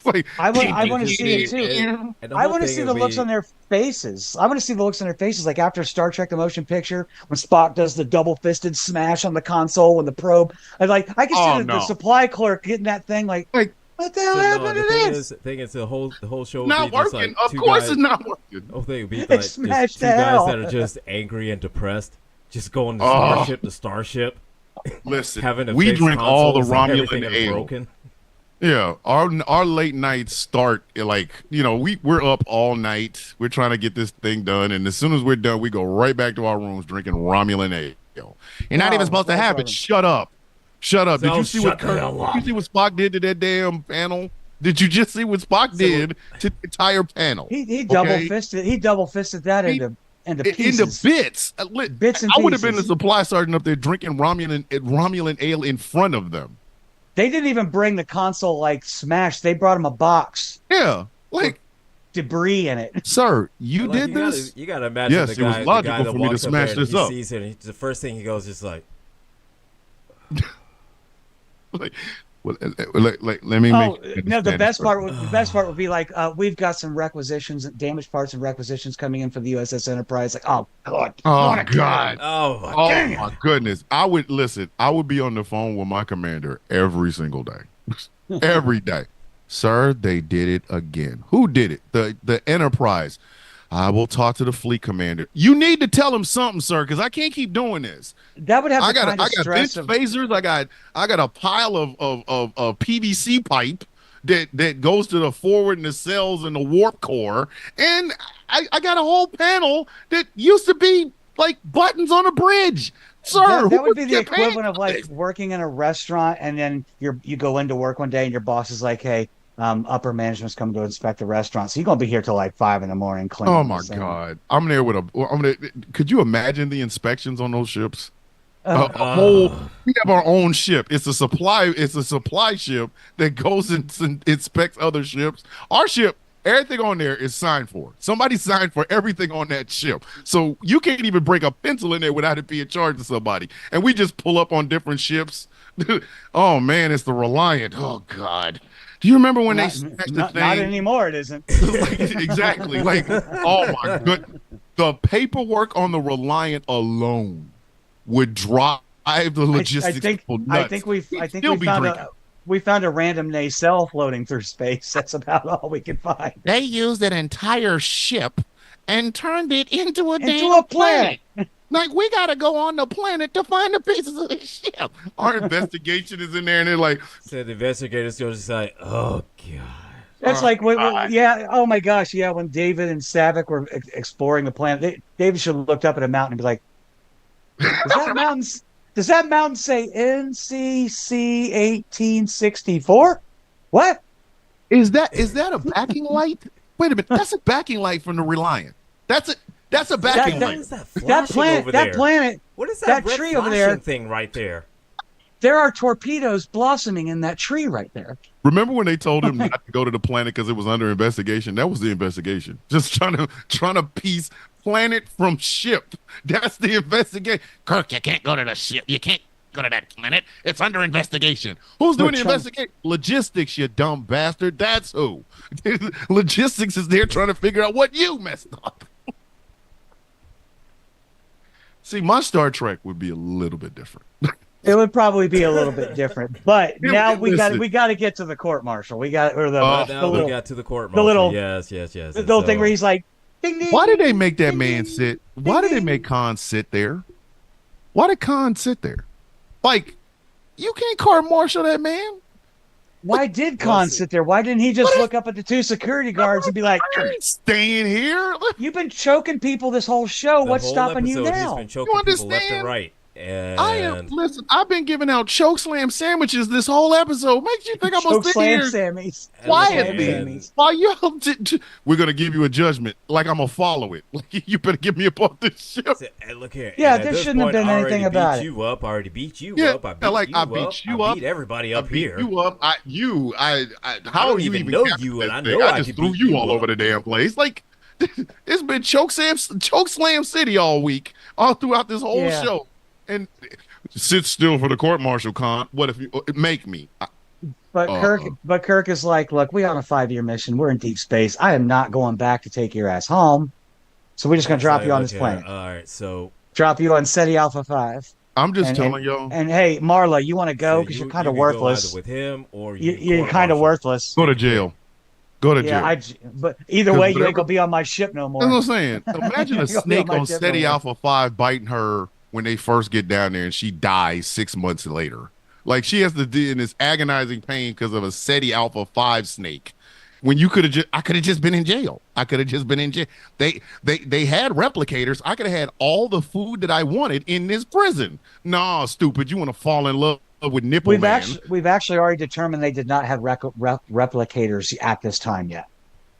Like, I want to see it too. and the I whole want to thing see would the looks be- on their faces. I want to see the looks on their faces, like after Star Trek: The Motion Picture, when Spock does the double-fisted smash on the console with the probe. I can see the supply clerk getting that thing, like what the hell So, happened the to thing this? is the whole show would not be just working. like Of two course, guys, it's not working. the whole thing would be They like just two smashed the guys hell. that are just angry and depressed, just going to Oh. starship to starship, Listen, having to we fix drink all the consoles and everything Romulan that are ale. broken. Yeah, our late nights start we're up all night. We're trying to get this thing done, and as soon as we're done, we go right back to our rooms drinking Romulan ale. You're not even supposed to have it. Shut up. Did So you see what shut the hell up. Did you see what Spock did to that damn panel? Did you just see what Spock did to the entire panel? He double fisted. He double fisted that into pieces. Into bits. Bits and I would have been the pieces. supply sergeant up there drinking Romulan ale in front of them. They didn't even bring the console like smash. They brought him a box, Yeah, like. debris in it. Sir, you Like, did this? You gotta imagine Yes, the it was guy, the logical guy that for me to walks up smash there and this he up. sees it, and the first thing he goes is like, Let me make. No, the best part would be like, we've got some requisitions, damaged parts and requisitions coming in for the USS Enterprise. Like, oh god, Oh God. "Oh my Oh god!" my goodness. I would be on the phone with my commander every single day. Every day. Sir, they did it again. Who did it? The Enterprise. I will talk to the fleet commander. You need to tell him something, sir, because I can't keep doing this. that would have I the got kind of bench stress of. phasers. I got a pile of PVC pipe that goes to the forward and the cells and the warp core, and I got a whole panel that used to be like buttons on a bridge. Sir, That would be the get paid equivalent of for like this? working in a restaurant and then you go into work one day and your boss is like, hey, upper management's coming to inspect the restaurant, so you're gonna be here till like 5 a.m. cleaning. Oh my God! I'm there with could you imagine the inspections on those ships? A whole. We have our own ship. It's a supply. It's a supply ship that goes and inspects other ships. Our ship, everything on there is signed for. Somebody signed for everything on that ship. So you can't even break a pencil in there without it being charged to somebody. And we just pull up on different ships. Oh man, it's the Reliant. Oh God. Do you remember when they smashed the thing? Not anymore. It isn't. Exactly. Like, oh my good. The paperwork on the Reliant alone would drive the logistics people nuts. I think we still be drinking. we found a random nacelle floating through space. That's about all we could find. They used an entire ship and turned it into a Into damn a planet. Like, we got to go on the planet to find the pieces of the ship. Our investigation is in there, and they're like, So the investigators go just like, oh god. That's Oh, like, God. yeah. Oh my gosh, yeah. When David and Savick were exploring the planet, David should have looked up at a mountain and be like, Does that mountain say NCC 1864? What? Is that a backing light? Wait a minute, that's a backing light from the Reliant. That's a backing What light. is that That flashing planet, over that there? planet. What is that red tree over flashing there? thing right there? There are torpedoes blossoming in that tree right there. Remember when they told him not to go to the planet because it was under investigation? That was the investigation. Just trying to piece planet from ship. That's the investigation. Kirk, you can't go to the ship. You can't go to that planet. It's under investigation. Who's doing the We're trying- investigation? Logistics, you dumb bastard. That's who. Logistics is there trying to figure out what you messed up. See, my Star Trek would be a little bit different. It would probably be a little bit different, but Yeah, now but we got listen. to get to the court martial. We got or the, Oh, Now the we little got to the court the little- martial. Yes. the And little thing so- where he's like, ding, ding, Why did they make that ding, man ding. sit? Why did they ding. make Khan sit there? Why did Khan sit there? Like, you can't court martial that man. Why did Khan sit there? Why didn't he just look up at the two security guards and be like, I ain't staying here. "You've been choking people this whole show. the What's whole stopping you episode, now?" He's been choking You people left understand? and right. And Listen, I've been giving out choke slam sandwiches this whole episode. Makes you think I'm gonna Choke sit slam here Sammys. quietly and- while y'all we're gonna give you a judgment. Like I'm gonna follow it. Like you better get me up on this ship. Hey, look here. Yeah, and at there this shouldn't have point, been I anything already about beat it. you up. I already beat you Yeah, up. I beat like, you I beat up. you I up. beat everybody I up beat here. you up. How I are don't you even even know captain you, this and I thing? know I I just could threw beat you you all up. over the damn place. Like it's been choke slam city all week, all throughout this whole Yeah. show. And sit still for the court martial, Con. What if you make me? But Kirk is like, "Look, we on a 5-year mission. We're in deep space. I am not going back to take your ass home. So we're just gonna It's drop like, you on look this here, planet. All right, so Drop you on SETI Alpha 5. I'm just And- telling y'all. And hey, Marla, you want to go so because you- you're kind you of can go worthless. either with him or You're kind of worthless. Go to jail. Go to Yeah, jail. but either 'Cause way, you ain't whatever- gonna be on my ship no That's what more. I'm saying. Imagine a You'll be on snake my on ship SETI no more. Alpha 5 biting her when they first get down there and she dies 6 months later. Like she has to be in this agonizing pain because of a SETI Alpha 5 snake. When you could have I could have just been in jail. I could have just been in jail. They had replicators. I could have had all the food that I wanted in this prison. Nah, stupid. You want to fall in love with Nipple Man. We've actually already determined they did not have replicators at this time yet.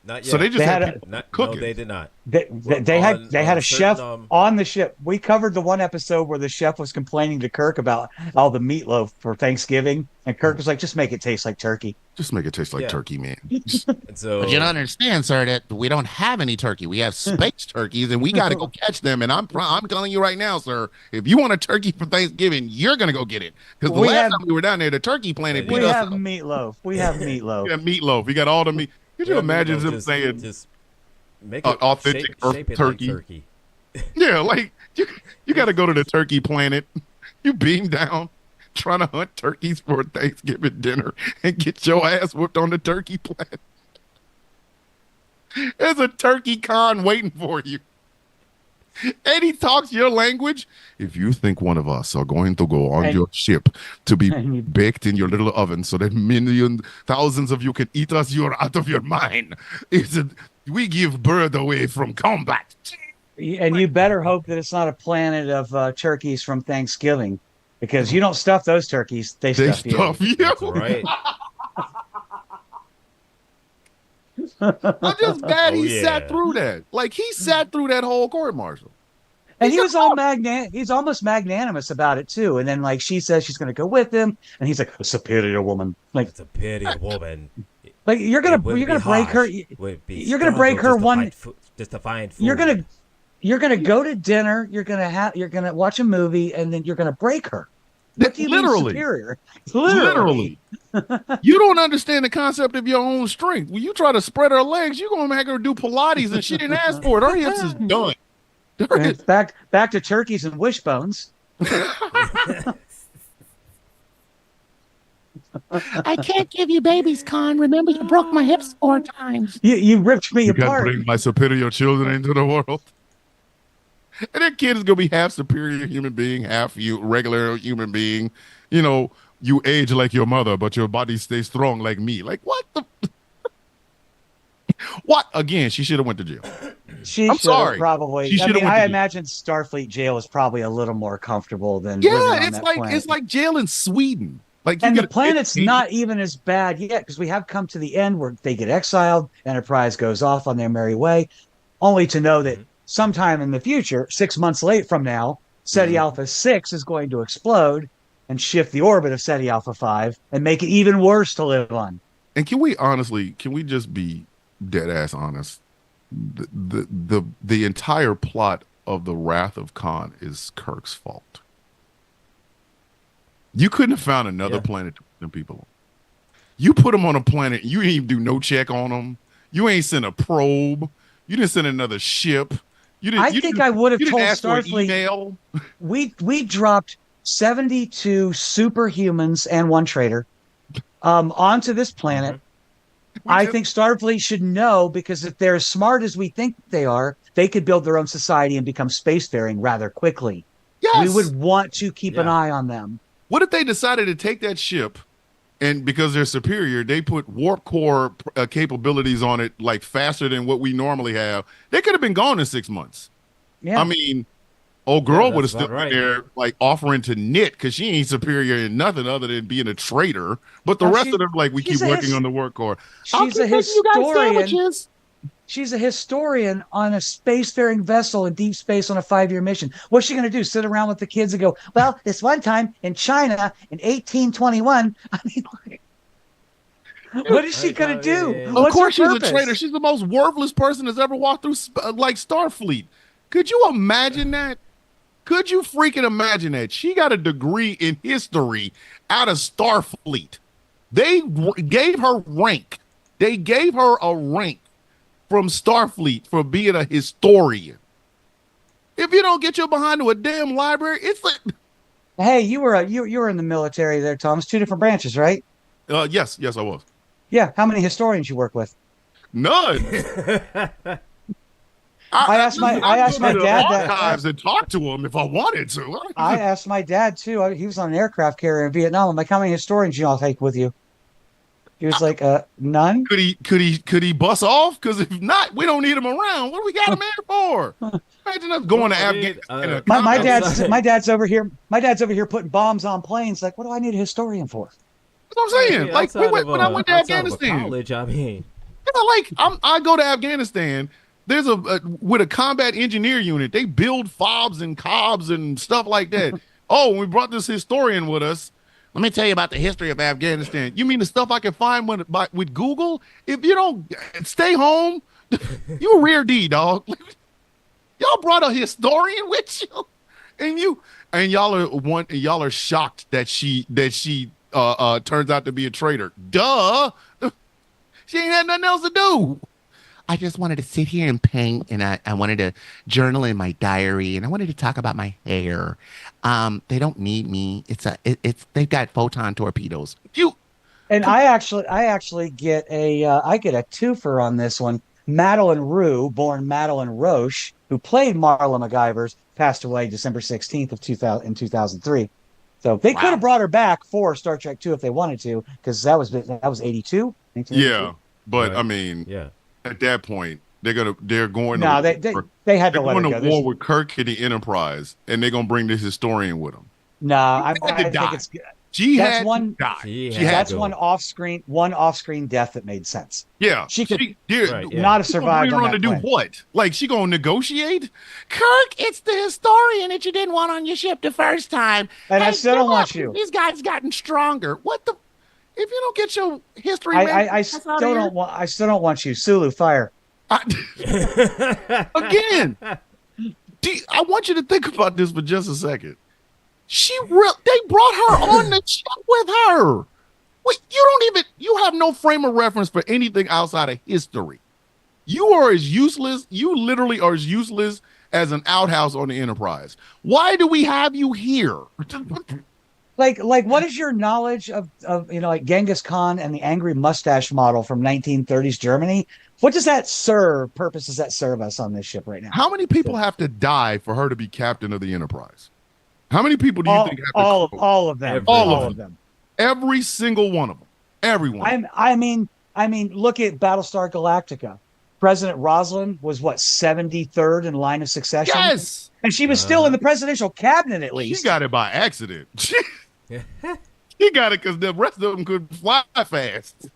Not yet. So they just They had, had a- people No, cooking. they did not. They On- had on a chef certain, on the ship. We covered the one episode where the chef was complaining to Kirk about all the meatloaf for Thanksgiving, and Kirk was like, "Just make it taste like turkey." Just make it taste like Yeah. turkey, man. And so But you don't understand, sir, that we don't have any turkey. We have space turkeys, and we got to go catch them. And I'm telling you right now, sir, if you want a turkey for Thanksgiving, you're gonna go get it. Because the We last have- time we were down there, the turkey planet We beat We us have up. meatloaf. We have We meatloaf. got meatloaf. We got all the meat. Could you Yeah, imagine meatloaf, them saying, just make it authentic shape, earth shape it turkey? Like turkey. yeah, like you got to go to the turkey planet. You beam down, trying to hunt turkeys for Thanksgiving dinner, and get your ass whooped on the turkey planet. There's a turkey con waiting for you. And he talks your language. If you think one of us are going to go on And- your ship to be And you- baked in your little oven so that thousands of you can eat us, you're out of your mind. We give bird away from combat. And you better hope that it's not a planet of turkeys from Thanksgiving, because you don't stuff those turkeys; they They stuff stuff you. you. That's right. I'm just glad Oh, he sat yeah. through that. Like he sat through that whole court martial. And he was all he's almost magnanimous about it too. And then like she says she's going to go with him, and he's like, "A superior woman." Like It's a pity, woman. you're It would gonna be break her. harsh. Would be You're gonna break struggle her just to find food. You're gonna go to dinner. You're gonna watch a movie, and then you're gonna break her. What do you mean Literally. superior? Literally. You don't understand the concept of your own strength. When you try to spread her legs, you're gonna make her do Pilates, and she didn't ask for it. Her hips is done. And it's back to turkeys and wishbones. I can't give you babies, Khan. Remember, you broke my hips 4 times. You ripped me You can't apart. bring my superior children into the world. And that kid is gonna be half superior human being, half you regular human being. You know, you age like your mother, but your body stays strong like me. Like what the? What again? She should have went to jail. She I'm should have sorry. probably. She I should have mean, went I to jail. imagine Starfleet jail is probably a little more comfortable than living Yeah, on it's that like planet. it's like jail in Sweden. Like you And the get planet's 15 not even as bad yet because we have come to the end where they get exiled. Enterprise goes off on their merry way, only to know that sometime in the future, 6 months late from now, SETI Alpha 6 is going to explode and shift the orbit of SETI Alpha 5 and make it even worse to live on. And can we just be dead ass honest? The entire plot of the Wrath of Khan is Kirk's fault. You couldn't have found another planet to put them people on. You put them on a planet, you didn't even do no check on them. You ain't sent a probe. You didn't send another ship. You didn't. I think I would have you didn't told ask for an Starfleet email. we dropped 72 superhumans and one traitor onto this planet. I think Starfleet should know because if they're as smart as we think they are, they could build their own society and become spacefaring rather quickly. Yes. We would want to keep an eye on them. What if they decided to take that ship and because they're superior, they put warp core capabilities on it like faster than what we normally have? They could have been gone in 6 months. Yeah. I mean, old girl would have that's still about been there like offering to knit because she ain't superior in nothing other than being a traitor. But the rest of them, like, we keep working on the warp core. She's a historian. She's a historian on a spacefaring vessel in deep space on a 5-year mission. What's she going to do? Sit around with the kids and go, well, this one time in China in 1821. I mean, like, what is she going to do? Of course she's a traitor. She's the most worthless person that's ever walked through like Starfleet. Could you imagine that? Could you freaking imagine that? She got a degree in history out of Starfleet. They gave her rank. They gave her a rank from Starfleet for being a historian. If you don't get your behind to a damn library, it's like. Hey, you were in the military there, Thomas. 2 different branches, right? Yes, I was. Yeah. How many historians you work with? None. I asked my dad that. Archives and talk to him if I wanted to. I asked my dad too. He was on an aircraft carrier in Vietnam. I'm like, how many historians you all take with you? He was like, none. Could he bust off? Because if not, we don't need him around. What do we got him here for? Imagine us going to Afghanistan. My dad's over here. My dad's over here putting bombs on planes. Like, what do I need a historian for? That's what I'm saying. Like when I went to Afghanistan. College, I mean. Yeah, like I go to Afghanistan. There's with a combat engineer unit. They build fobs and cobs and stuff like that. Oh, we brought this historian with us. Let me tell you about the history of Afghanistan. You mean the stuff I can find with Google? If you don't stay home, you a rare D, dog. Y'all brought a historian with you, and y'all are shocked that she turns out to be a traitor. Duh, she ain't had nothing else to do. I just wanted to sit here and paint, and I wanted to journal in my diary, and I wanted to talk about my hair. They don't need me. They've got photon torpedoes. I actually get I get a twofer on this one. Madeline Rue, born Madeline Roche, who played Marla MacGyver's, passed away December 16th of 2003. So they could have brought her back for Star Trek 2 if they wanted to, because that was 82. Yeah, but right. I mean, at that point, they're going No, they had to let her go. They're going to war with Kirk and the Enterprise, and they're going to bring this historian with them. No, I think it's good. That's one off-screen death that made sense. Yeah, she could not have survived on that to do what? Like she gonna negotiate? Kirk, it's the historian that you didn't want on your ship the first time, and I still don't want you. These guys gotten stronger. What the? If you don't get your history, I still don't want you. Sulu, fire. Again, I want you to think about this for just a second. They brought her on the ship with her. Wait, you have no frame of reference for anything outside of history. You literally are as useless as an outhouse on the Enterprise. Why do we have you here? Like what is your knowledge of like Genghis Khan and the angry mustache model from 1930s Germany? What does that serve? Purpose does that serve us on this ship right now? How many people have to die for her to be captain of the Enterprise? How many people do you think have to close? All of them. All of them. Every single one of them. Everyone. I mean, look at Battlestar Galactica. President Rosalind was what, 73rd in line of succession? Yes. And she was still in the presidential cabinet at least. She got it by accident. She got it because the rest of them couldn't fly fast.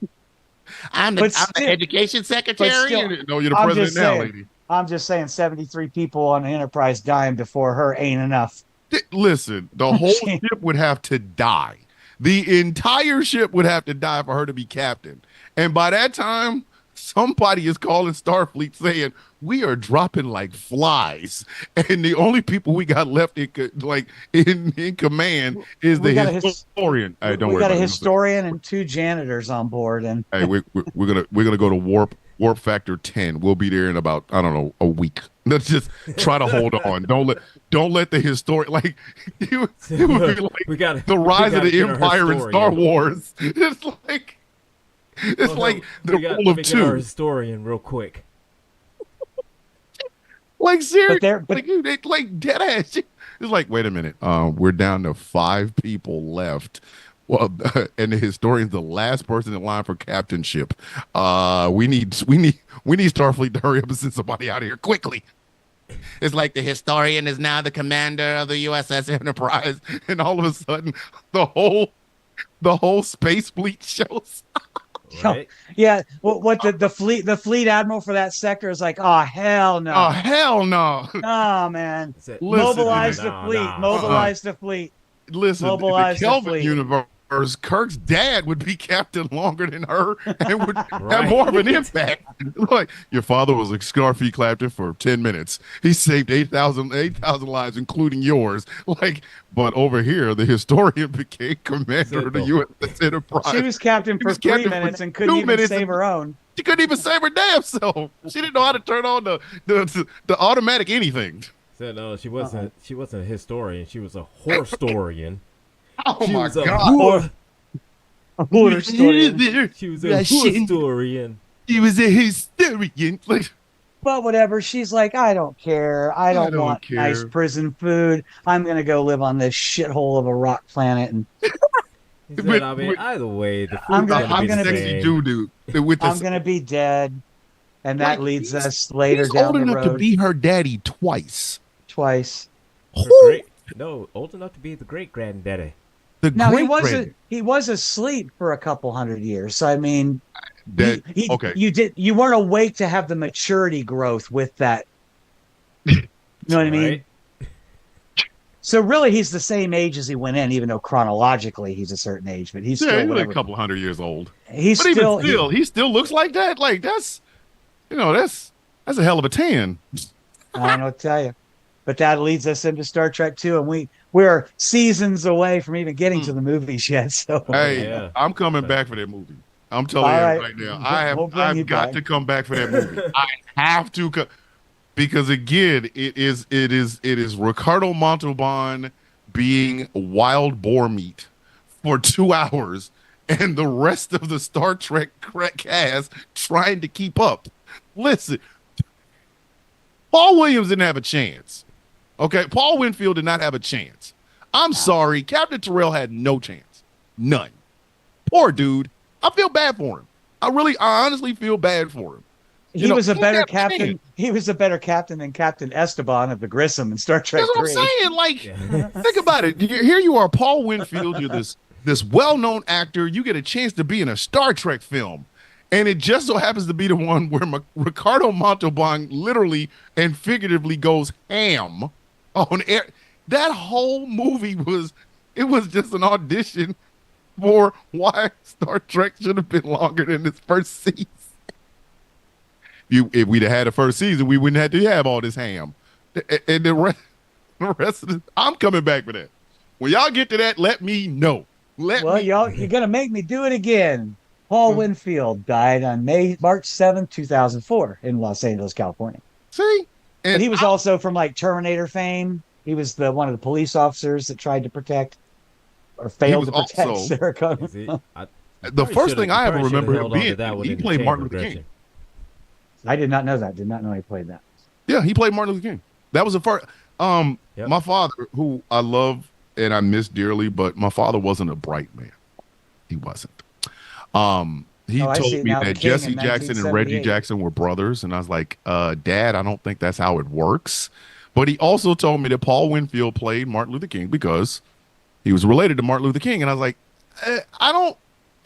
I'm the education secretary. No, you're the president now, lady. I'm just saying 73 people on the Enterprise dying before her ain't enough. Listen, the whole ship would have to die. The entire ship would have to die for her to be captain. And by that time, somebody is calling Starfleet saying, we are dropping like flies. And the only people we got left in command is the historian. We got a historian and 2 janitors on board. And hey, we're gonna go to warp factor 10. We'll be there in about, I don't know, a week. Let's just try to hold on. Don't let the historian it would be like the rise of the Empire in Star Wars. It's like the rule of 2. Our historian real quick. Like seriously, like dead ass. It's like, wait a minute. We're down to 5 people left. Well, and the historian's the last person in line for captainship. We need Starfleet to hurry up and send somebody out of here quickly. It's like the historian is now the commander of the USS Enterprise, and all of a sudden, the whole space fleet shows. Right? Yeah. What the fleet admiral for that sector is like, oh hell no. Oh hell no. Oh man. Mobilize the fleet. Listen, in the Kelvin universe, Kirk's dad would be captain longer than her and would have more of an impact. Like, your father was a Starfleet captain for 10 minutes. He saved 8,000 lives, including yours. But over here, the historian became commander of the U.S. Enterprise. She was captain for 3 minutes and couldn't even save her own. She couldn't even save her damn self. She didn't know how to turn on the automatic anything. So no, she wasn't. She wasn't a historian. She was a horse-storian. Oh my God! A horse-storian. She was a horse-storian. She was a historian. But whatever. She's like, I don't care. I don't want nice prison food. I'm gonna go live on this shithole of a rock planet. And said, I mean, either way, I'm gonna be dead, and that leads us later down the road. Old enough to be her daddy twice. Old enough to be the great granddaddy. He was asleep for a couple hundred years. So I mean, you weren't awake to have the maturity growth with that. You know what I mean? So really, he's the same age as he went in, even though chronologically he's a certain age. But he's still like a couple hundred years old. He still looks like that. Like that's a hell of a tan. I don't know what to tell you. But that leads us into Star Trek 2, and we're seasons away from even getting to the movies yet. So I'm coming back for that movie. I'm telling you right now. I've got to come back for that movie. I have to come because again, it is Ricardo Montalban being wild boar meat for 2 hours, and the rest of the Star Trek cast trying to keep up. Listen, Paul Williams didn't have a chance. Okay, Paul Winfield did not have a chance. I'm sorry, Captain Terrell had no chance. None. Poor dude. I feel bad for him. I honestly feel bad for him. He was a better captain. He was a better captain than Captain Esteban of the Grissom in Star Trek 3. That's what I'm saying. Think about it. Here you are, Paul Winfield. You're this well-known actor. You get a chance to be in a Star Trek film. And it just so happens to be the one where Ricardo Montalban literally and figuratively goes ham on air. That whole movie was just an audition for why Star Trek should have been longer than this first season. If we'd have had a first season, we wouldn't have to have all this ham. And the rest of I'm coming back for that. When y'all get to that, let me know. You're gonna make me do it again. Paul Winfield died on March 7th, 2004 in Los Angeles, California. See? But he was also from like Terminator fame. He was one of the police officers that tried to protect. or failed was to protect also- Sarah Connor. Is he? The first thing I ever remember him being, he played Martin Luther King. I did not know that. Did not know he played that. Yeah, he played Martin Luther King. That was the first. Yep. My father, who I love and I miss dearly, but my father wasn't a bright man. He wasn't. He Oh, I told see. me Now, that the King Jesse in Jackson and Reggie 1978. Jackson were brothers, and I was like, Dad, I don't think that's how it works. But he also told me that Paul Winfield played Martin Luther King because he was related to Martin Luther King, and I was like, I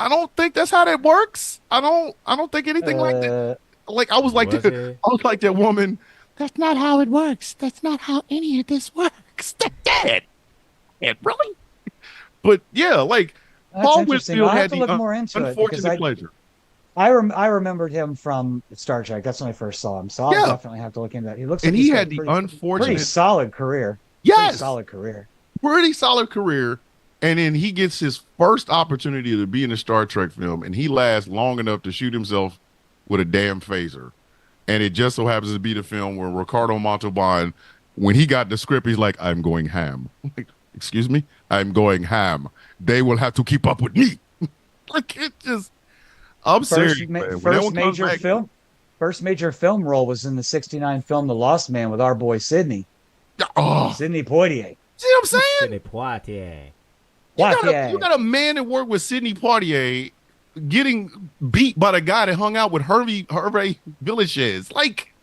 don't think that's how that works. I don't think anything like that. Like I was like that woman. That's not how it works. That's not how any of this works. Dad. It really? But yeah, like That's Paul interesting. Winfield I'll have had to the look more into it because unfortunate pleasure. I remembered him from Star Trek. That's when I first saw him. So I'll Yeah. definitely have to look into that. He looks And like he he's got had a the pretty unfortunate, solid career. yes, Pretty solid career. pretty solid career. And then he gets his first opportunity to be in a Star Trek film, and he lasts long enough to shoot himself with a damn phaser. And it just so happens to be the film where Ricardo Montalban, when he got the script, he's like, "I'm going ham." I'm like, excuse me? I'm going ham. They will have to keep up with me. Like it just, I'm serious. Man. When that one comes back- First major film role was in the '69 film The Lost Man with our boy Sidney Oh, Poitier. see what I'm saying? Sidney Poitier. You got a man that worked with Sidney Poitier getting beat by the guy that hung out with Hervé Villachez. Like,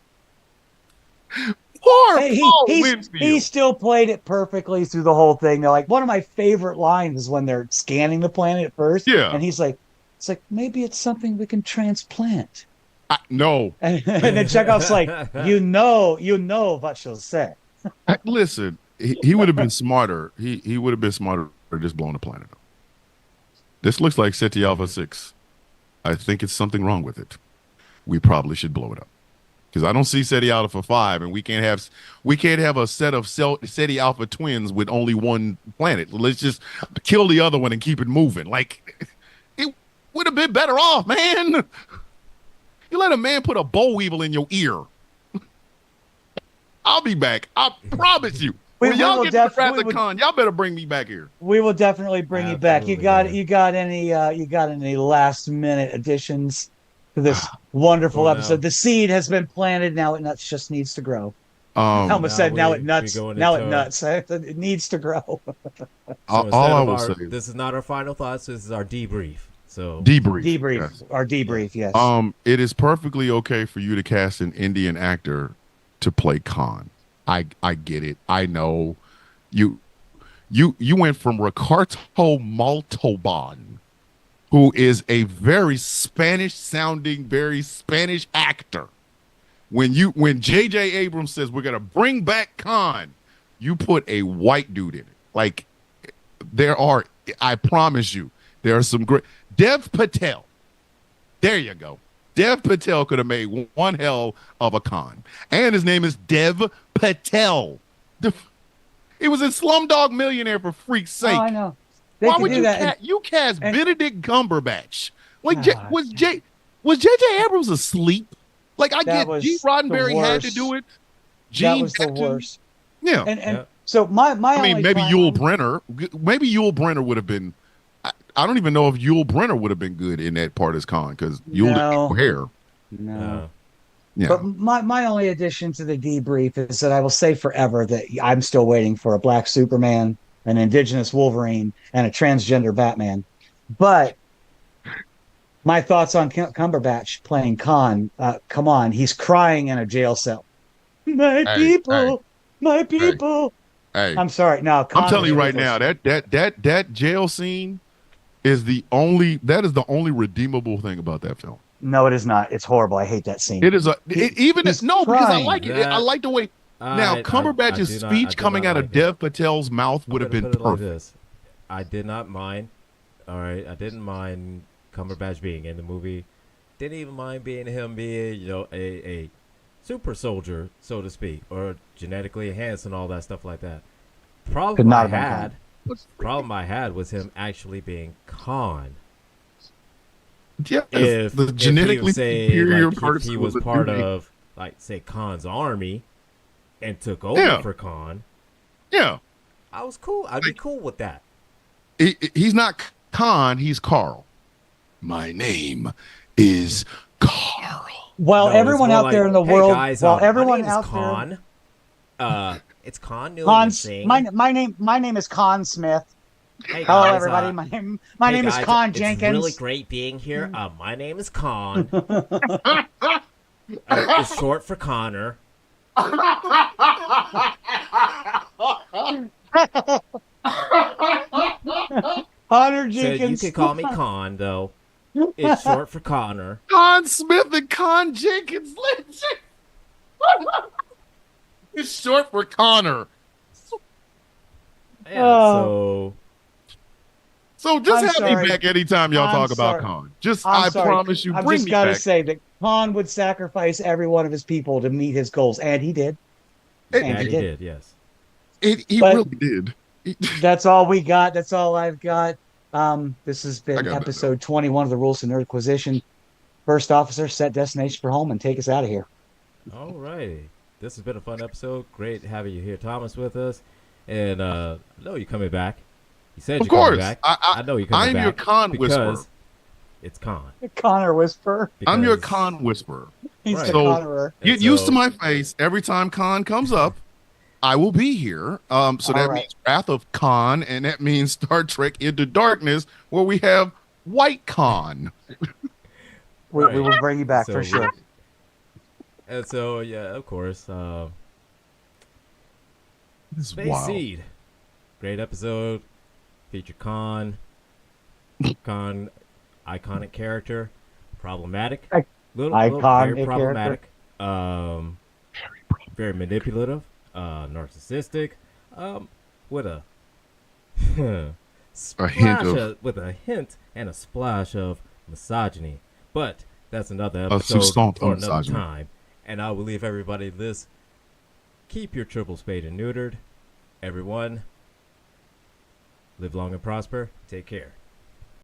poor Paul Winfield. He still played it perfectly through the whole thing. They're like, one of my favorite lines is when they're scanning the planet at first. Yeah. And he's like, it's like, maybe it's something we can transplant. No. And then Chekhov's like, you know what she'll say. Listen, he would have been smarter. He would have been smarter for just blowing the planet up. This looks like SETI Alpha 6. I think it's something wrong with it. We probably should blow it up. Because I don't see SETI Alpha 5, and we can't have a set of SETI Alpha twins with only one planet. Let's just kill the other one and keep it moving. Like, it would have been better off, man. You let a man put a boll weevil in your ear. I'll be back. I promise you. When y'all get to Con, y'all better bring me back here. We will definitely bring you back. You got any last minute additions to this wonderful episode? No. The seed has been planted. Now it just needs to grow. I almost said now it nuts. Now it nuts. It needs to grow. All I will say. This is not our final thoughts. This is our debrief. So debrief. Yes. Our debrief. Yes. It is perfectly okay for you to cast an Indian actor to play Khan. I get it. I know you went from Ricardo Montalban, who is a very Spanish sounding, very Spanish actor. When J.J. Abrams says we're gonna bring back Khan, you put a white dude in it. Like I promise you, there are some great Dev Patel. There you go. Dev Patel could have made one hell of a Khan. And his name is Dev Patel. He was in Slumdog Millionaire, for freak's sake. Oh, I know. Why would you cast Benedict Cumberbatch? Like, was J.J. Abrams asleep? Like, I get Gene Roddenberry had to do it. That was the worst. Yeah. And so my I mean, maybe Yul Brynner. Maybe Yul Brynner would have been. I don't even know if Yul Brynner would have been good in that part as Khan because Yul had no hair. No. Yeah. But my only addition to the debrief is that I will say forever that I'm still waiting for a black Superman, an indigenous Wolverine, and a transgender Batman. But my thoughts on Cumberbatch playing Khan, come on, he's crying in a jail cell. My people. Hey. I'm sorry. No, Khan I'm telling you right now, that jail scene is the only redeemable thing about that film. No, it is not. It's horrible. I hate that scene. It is because I like it. I like the way. Now, Cumberbatch's speech coming out of Dev Patel's mouth would have been perfect. I did not mind. All right, I didn't mind Cumberbatch being in the movie. Didn't even mind him being, a super soldier, so to speak, or genetically enhanced and all that stuff like that. Problem I had was him actually being Khan. Yeah, if the genetically superior person he was part of, like, say, Khan's army and took over for Khan. Yeah, I was cool. I'd be cool with that. He's not Khan. He's Carl. My name is Carl. While No, it's everyone more out like, there in the "Hey, world, guys, while my everyone name is out Con. It's Con there, Newman Con, Singh. my name is Con Smith. Hey Hello, guys, everybody. My hey name is guys, Con it's really Jenkins. great being here. My name is Con. It's short for Connor. Connor So you Jenkins. can call me Con, though. It's short for Connor. Con Smith and Con Jenkins. It's short for Connor. Yeah, Oh. So just I'm have sorry. me back anytime y'all I'm talk about sorry. Con. Just I'm I sorry. promise you, I've bring just me got to back. say that Khan would sacrifice every one of his people to meet his goals, and he did. And that he he did. did, yes. He But really did. that's all we got. That's all I've got. This has I been got that. episode 21 of the Rules of Nerdquisition. First officer, set destination for home and take us out of here. All righty. This has been a fun episode. Great having you here, Thomas, with us. And I know you're coming back. You said Of you're coming course. back. I know you're coming I'm back. your Con because whisperer. it's Con. Connor Whisper. I'm your Because- Con whisperer. He's Right. the So- Connorer. and Get used to so- my face every time Con comes up. I will be here. So All that right. means Wrath of Khan, and that means Star Trek Into Darkness, where we have White Khan. We will bring you back So for sure. And so, yeah, of course. This is Space wild. Seed. Great episode. Feature Khan. Khan, iconic character. Problematic. Little Iconic very problematic. Very manipulative. Narcissistic. With a splash with a hint and a splash of misogyny. But that's another episode substantial or another misogyny. time. And I will leave everybody this. Keep your triple spayed and neutered. Everyone, live long and prosper. Take care.